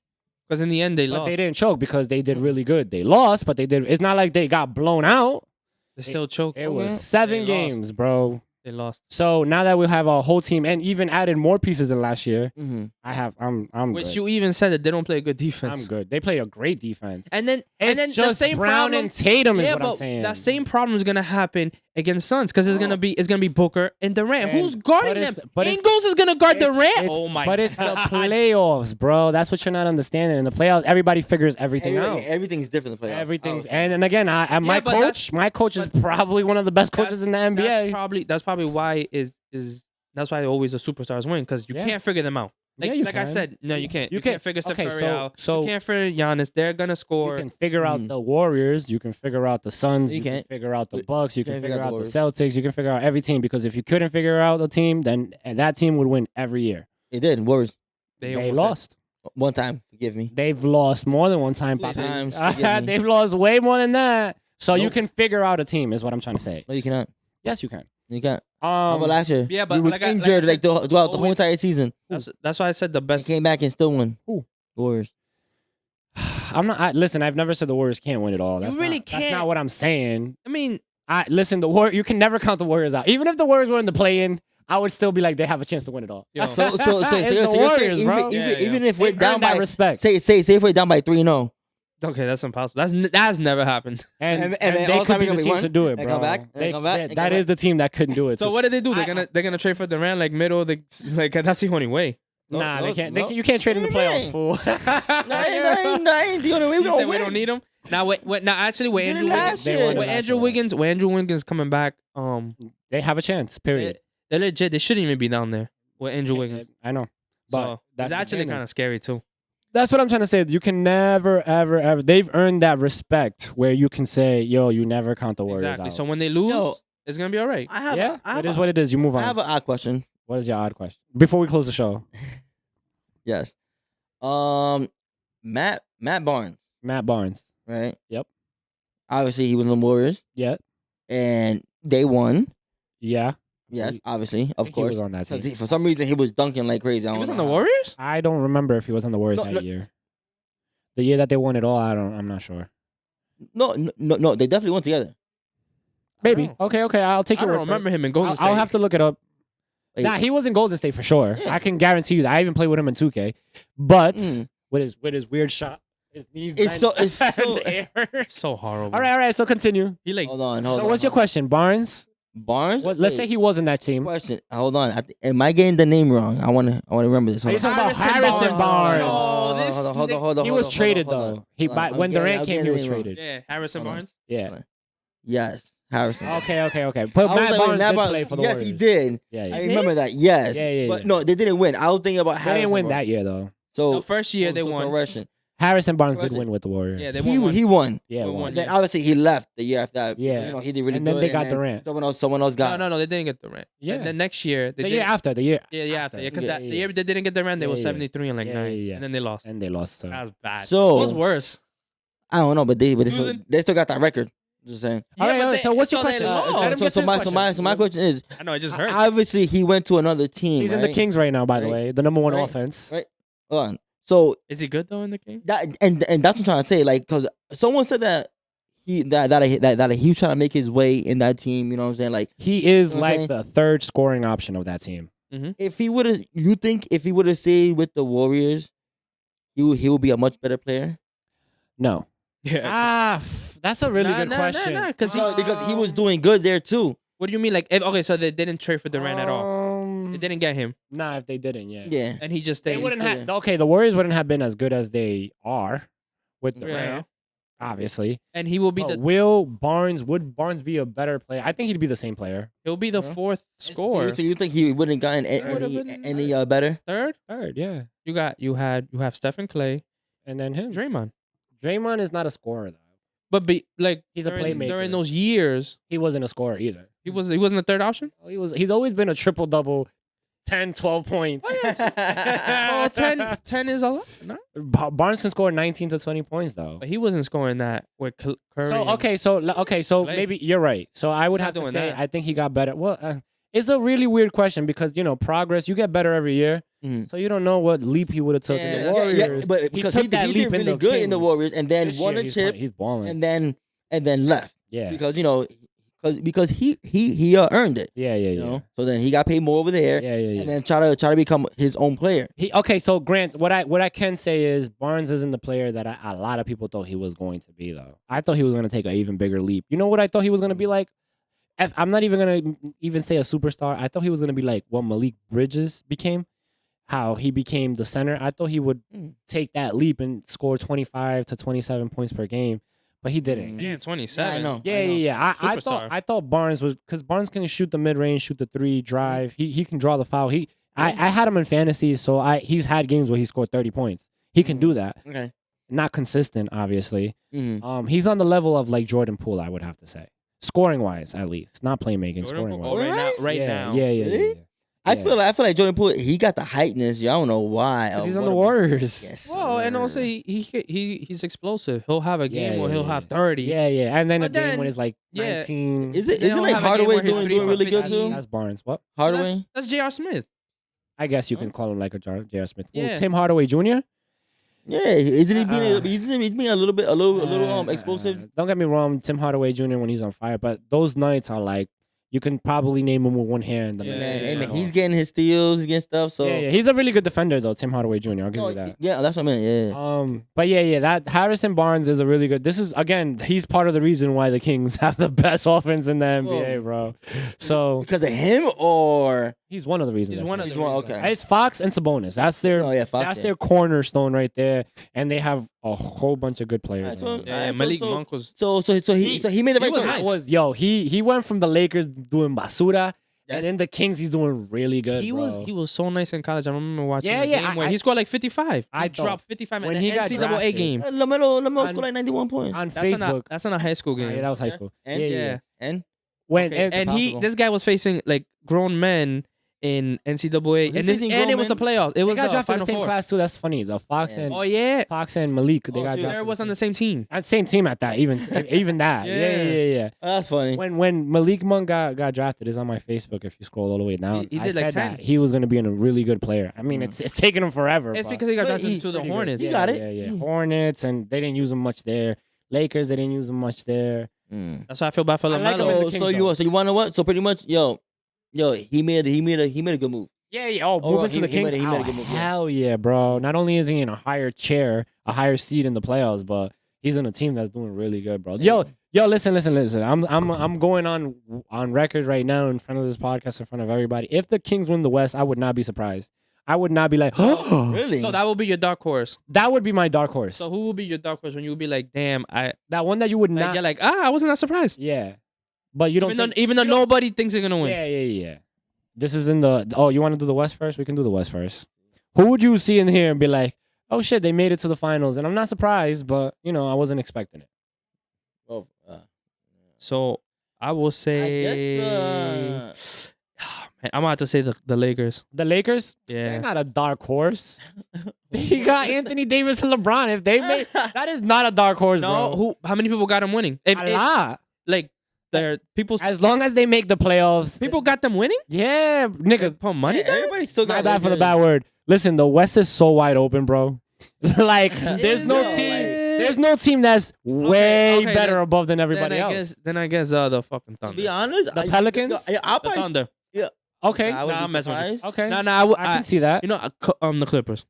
because in the end they But lost. they didn't choke because they did really good. They lost, but they did. It's not like they got blown out. They still choked. It was Okay. 7 They lost. games, bro. They lost. So now that we have our whole team and even added more pieces than last year, Mm-hmm. I'm Which good. you even said that they don't play a good defense. I'm good. They play a great defense. And then It's just the same Brown problem, and Tatum is yeah, what I'm but saying. that same problem is gonna happen against Suns because it's gonna be Booker and Durant. And- Who's guarding but them? it's- but it's- Ingles is gonna guard Durant. It's- Oh my! But it's the God. playoffs, bro. That's what you're not understanding. In the playoffs, everybody figures everything out. Everything's different in the playoffs. Everything, Oh. and again, my but coach is probably one of the best coaches in the NBA. That's probably why that's why always the superstars win because you Yeah. can't figure them out. Like, Yeah, you like I can. said, no, you can't. You You can't can't- figure Steph okay, Curry out. so you can't figure Giannis. They're gonna You score. can figure out Mhm. the Warriors. You can figure out the Suns. You You can can't. figure out the You Bucks. You can can't figure figure out out the the Celtics. You can figure out every team because if you couldn't figure out a team, then that team would win every year. It did. Warriors. They almost lost. One time. Forgive me. They've lost more than one time. 3 Papi. times, forgive me. They've lost way more than that. So you Nope. can figure out a team, is what I'm trying to say. No, you cannot. Yes, you can. You can't. How about last year? Yeah, but we was like I injured said, throughout the whole always- entire season. That's why I said the And best. came back and still won. Who? Warriors. Listen, I've never said the Warriors can't win it all. That's really not, That's can't. not what I'm saying. I mean, Listen, you can never count the Warriors out. Even if the Warriors were in the play-in, I would still be like, they have a chance to win it all. Yo. So It's you're the saying Warriors, bro. even if we're They've down earned that by respect. say if we're down by 3-0 okay, that's impossible. That's never happened. And then they all could time be we the won, team to do it, and bro. come back, and come back, and That come is the team that couldn't do it. So what did they do? I- They're gonna trade for Durant like middle. Like that's the only way. Nah, No, they can't. no. You can't trade in the What do you playoffs, mean? fool. That ain't the only way we You said don't we win. don't need him. Now wait, now actually, with did it Andrew last Wiggins, year. They won it with last Andrew year. Wiggins, when Andrew Wiggins coming back, They have a chance. Period. they're legit. They shouldn't even be down there with Andrew Wiggins. I know, but So that's it's the actually thing, though. kind of scary too. That's what I'm trying to say. You can never, ever, ever. They've earned that respect where you can say, "Yo, you never count the Warriors Exactly. out." So when they lose, Yo, it's gonna be all right. I have yeah, I have it is what it is. You move I on. have an odd question. What is your odd question? Before we close the show, Yes. Matt Barnes, Matt Barnes. right? Yep. Obviously he was in the Warriors Yeah, and they won. yeah. Yes, He- obviously, of think he course. was on that 'Cause team. for some reason he was dunking like crazy. I He don't was on know the how. Warriors. I don't remember if he was on the Warriors No, that no. year. The year that they won it all, I'm not sure. No, they definitely went together. Maybe. Oh. Okay. I'll take I your don't word for remember it. him in Golden State. I'll have to look it up. Like, Nah, he was in Golden State for sure. Yeah. I can guarantee you that. I even played with him in 2K. But mm. with his weird shot, his knees It's so- it's bent so- in the air. so horrible. All right. So continue. He like Hold on. So what's your question, Barnes? Barnes? Let's say he was in that team. Question. Hold on. Am I getting the name wrong? I want to remember this. Are you Hold on. talking about Harrison Harrison Barnes. Barnes? No, this Hold on. He was traded hold on. though. He Hold on. when I'm getting- Durant I'm came, he getting was the name wrong. traded. yeah, Harrison Hold on. Barnes. Yeah. Yes, Harrison. Okay. But I was Matt like, Barnes Matt did Barnes- play for the yes, Warriors. he did. Yeah, I yeah. remember that. Yes. Yeah. But no, they didn't win. I was thinking about They Harrison. didn't win Barnes. that year though. So The first year they so won. correction. Harrison Barnes did Correction. win with the Warriors. Yeah, they won. He won. Yeah, won won. And then yeah. obviously he left the year after that. Yeah. Because, he did really And good. then they got Durant. Someone else got. No, they didn't get Durant. Yeah. And then next year they The did. year after. Yeah, after. Yeah, because Yeah, the yeah. year they didn't get Durant, they Yeah, were yeah. 73 and like Yeah, 9, yeah. and then they lost. And they lost. So. That was bad. So What's worse? I don't know, but they Losing? still got that record. Just saying. All right, but all right, so what's your they question? lost. Let him get to his My question is, I know it just hurts. obviously he went to another team. He's in the right? Kings right now, by the Right. way. The number one Right. offense. Right. Hold on. So Is he good though in the game? that and that's what I'm trying to say. Like, because someone said that he was trying to make his way in that team. You know what I'm saying? Like, He is You know what I'm like the third scoring option of that team. if he would have stayed with the Warriors, he would be a much better player. No. Yeah. That's a really Nah, good nah, question. nah, 'cause Because he was doing good there too. What do you mean? Like, okay, so they didn't trade for Durant at all. They all. didn't get him, Nah, if they didn't, yeah. Yeah. and he just They stayed. wouldn't still have. Okay, the Warriors wouldn't have been as good as they are with Yeah. Durant, obviously. And he will be But the would Barnes be a better player? I think he'd be the same player. he'll be the Yeah. fourth scorer. So you think he wouldn't have gotten Would've been- any better? Third, Third, yeah. you have Stephen Clay, And then him. Draymond. Draymond is not a scorer though. But like He's a during, playmaker. During those years, He wasn't a scorer either. he wasn't the third option. He's always been a triple double, 10, 12 points. Well, 10 is a lot. No? Barnes can score 19 to 20 points though. But he wasn't scoring that with Curry. So and- so Clay. maybe you're right. So I would Not have to doing say that. I think he got better. Well, it's a really weird question because progress. You get better every year, Mhm. so you don't know what leap he would have took in Yeah, the yeah, Warriors. but because took he that did leap in really the good in the Kings. Warriors and then This won year a chip he's balling. and then left Yeah, because because he earned it. Yeah, yeah, You yeah. know, so then he got paid more over there, Yeah, yeah, yeah. and then try to become his own player. Okay, so Grant, what I can say is Barnes isn't the player that a lot of people thought he was going to be, though. I thought he was going to take an even bigger leap. You know what I thought he was going to be like? I'm not even going to even say a superstar. I thought he was going to be like what Malik Bridges became, how he became the center. I thought he would take that leap and score 25 to 27 points per game, but he didn't. Damn, 27. I know. Yeah. Superstar. I thought Barnes was, because Barnes can shoot the mid range, shoot the three, drive. He can draw the foul. I had him in fantasy, so he's had games where he scored 30 points. He can do that. Okay. Not consistent, obviously. Mm-hmm. He's on the level of like Jordan Poole, I would have to say, scoring wise at least, not playmaking, scoring wise. Right Yeah, now. Yeah. Really? I feel like Jordan Poole, he got the hypeness. I don't know why. He's on the Warriors. Yes. Well, and sir. also he's explosive. He'll have a game Yeah, where he'll yeah, have 30. Yeah, and then But a game then- when it's like yeah. 19. Isn't They don't like have a game Hardaway where he's doing 3 for really good 15. too? That's Barnes. What? Hardaway. That's J.R. Smith. I guess you can call him like a J.R. Smith. Well, Yeah. Tim Hardaway Jr. Yeah, isn't he being a little explosive? Don't get me wrong, Tim Hardaway Jr. when he's on fire, but those nights are like you can probably name him with one hand. Yeah, Hey, man, he's getting his steals, he's getting stuff. So yeah, he's a really good defender though, Tim Hardaway Jr. I'll give you that. Yeah, that's what I meant. Yeah. But yeah, that Harrison Barnes is a really good. This is again, he's part of the reason why the Kings have the best offense in the NBA, bro. So Because of him or he's one of the reasons. He's one of he's the one. reasons. Okay. It's Fox and Sabonis. That's their Fox, that's yeah. their cornerstone right there, and they have a whole bunch of good players. Alright, man. Alright, Yeah, so- Malik so- Monk was. So he made the he right was choice. nice. He went from the Lakers doing basura, Yes. and in the Kings he's doing really good. He bro. was so nice in college. I remember watching Yeah, the yeah, game where I- he scored like 55. I He thought dropped 55 when in he the got NCAA drafted- game. LaMelo On- scored like 91 points. on That's Facebook. that's not a high school game. Yeah, that was high school. And- yeah. And When Okay, it's and possible. this guy was facing like grown men in NCAA, He's and, facing and it grown was the men? playoffs. It they was got the drafted in Final the same Four. class too. That's funny. The Fox Yeah. and Oh yeah, Fox and Malik, they got They drafted. was on the same team. same team at that. Even that. Yeah. that's funny. When Malik Monk got drafted, it's on my Facebook. If you scroll all the way down, He I did, like, said 10. that he was going to be a really good player. I mean, it's taking him forever. It's but because he got But drafted he- to the pretty good. Hornets. He Yeah, got it. Yeah. Hornets, and they didn't use him much there. Lakers, they didn't use him much there. That's why I feel bad for I like him LaMelo. in the Kings, So you want to know what? So pretty much, yo, he made a good move. Yeah. Oh, Oh, moving he- to the he Kings. made a Oh, good move, yeah. hell yeah, bro. Not only is he in a higher chair, a higher seat in the playoffs, but he's in a team that's doing really good, bro. Yo, listen. I'm going on record right now in front of this podcast, in front of everybody. If the Kings win the West, I would not be surprised. I would not be like, Really? So that will be your dark horse. That would be my dark horse. So who will be your dark horse when you will be like, damn, That one that you would like, not. you're like, I wasn't that surprised. Yeah, but you don't. Even though nobody thinks they're gonna win. Yeah. This is in the. Oh, you want to do the West first? We can do the West first. Who would you see in here and be like, oh shit, they made it to the finals, and I'm not surprised, but I wasn't expecting it. Well, So I will I say, guess. Man, I'm about to say the Lakers. The Lakers, they're Yeah. not a dark horse. They got Anthony Davis and LeBron. If they made that is not a dark horse, No, bro. how many people got them winning? A lot. Like people As long as they make the playoffs, people got them winning. yeah, nigga. Put money. Yeah, everybody still got My bad for the Lakers. bad word. Listen, the West is so wide open, bro. Like, there's Is no it? team. There's no team that's way okay, better then- above than everybody else. Then I guess the fucking To Thunder. be honest, The Pelicans? I'll The probably. Thunder. Okay, I would Nah, be I'm messing with you. surprised. okay. No, I can see that. You know, the Clippers.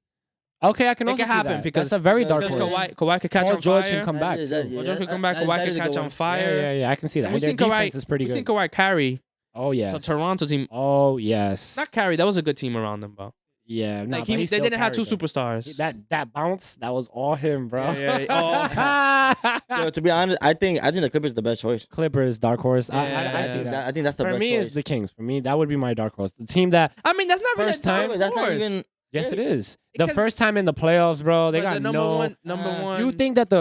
Okay, I can It also can see happen that. because- That's a very dark because horse. Kawhi could catch Paul on George fire. can come back. That is- too. Paul George could come back. that Kawhi is could a good catch on one. fire. Yeah, I can see that. And And we their seen Kawhi. defense is pretty We seen good. Kawhi carry Oh yes. the Toronto team. Oh yes. Not carry. That was a good team around them, bro. Yeah. nah, Like but he they still didn't have two carried them. superstars. That bounce, that was all him, bro. Yo, to be honest, I think the Clippers the best choice. Clippers, dark horse. I Yeah. see that. I think that's the For best me, choice. it's the Kings. For me, that would be my dark horse. The team that, I mean, that's not really First a dark time? That's not horse. even. yes, Yeah. it is. The Because- first time in the playoffs, bro. They But got the number no. one. You think that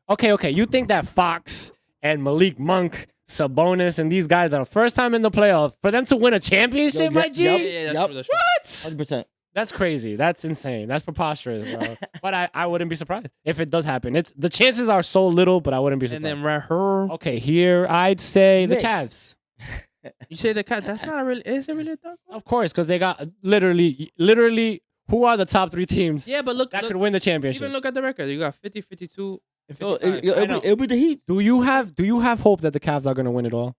okay? You think that Fox and Malik Monk, Sabonis, and these guys are the first time in the playoffs for them to win a championship, my G? Yeah, that's Yup. true. That's true. 100%. That's crazy. That's insane. That's preposterous, bro. But I wouldn't be surprised if it does happen. It's the chances are so little, but I wouldn't be And surprised. then right her. Okay, here I'd say the Knicks. Cavs. You say the cat. That's not really. Is it really a dark horse? Of course, because they got literally, who are the top three teams Yeah, but look. that could win the championship? Even look at the record. You got 50, 52, and Yo, 55. I know. it'll be the Heat. Do you have hope that the Cavs are gonna win it all?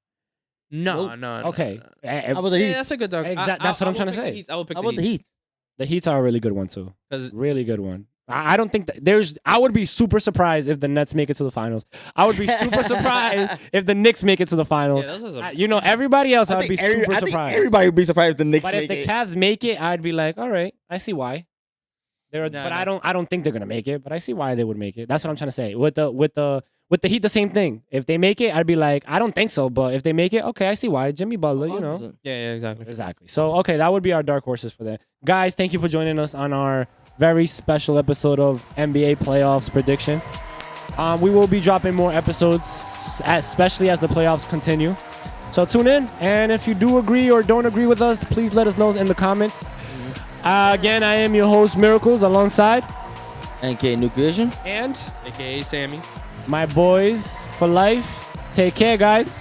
No. Okay. How about the Heat? Yeah, that's a good dog. That's what I'm trying to say. I will pick How about the Heat? The Heats are a really good one too. 'Cause- Really good one. I don't think that there's. I would be super surprised if the Nets make it to the finals. I would be super surprised if the Knicks make it to the finals. Yeah, those are Everybody else, I would be I super think surprised. everybody would be surprised if the Knicks But if make the it. Cavs make it, I'd be like, all right, I see why. But No. I don't think they're gonna make it. But I see why they would make it. That's what I'm trying to say. With the Heat, the same thing. If they make it, I'd be like, I don't think so. But if they make it, okay, I see why. Jimmy Butler, you know. 100%. Yeah, exactly. Exactly. So, okay, that would be our dark horses for that. Guys, thank you for joining us on our very special episode of NBA playoffs prediction. We will be dropping more episodes, especially as the playoffs continue. So tune in, and if you do agree or don't agree with us, please let us know in the comments. Again, I am your host, Miracles, alongside NK New Creation. and AKA Sammy. my boys for life. Take care, guys.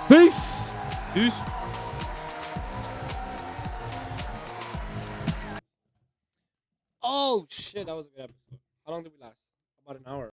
Peace. Peace. Oh, shit, that was a good episode. How long did we last? About an hour.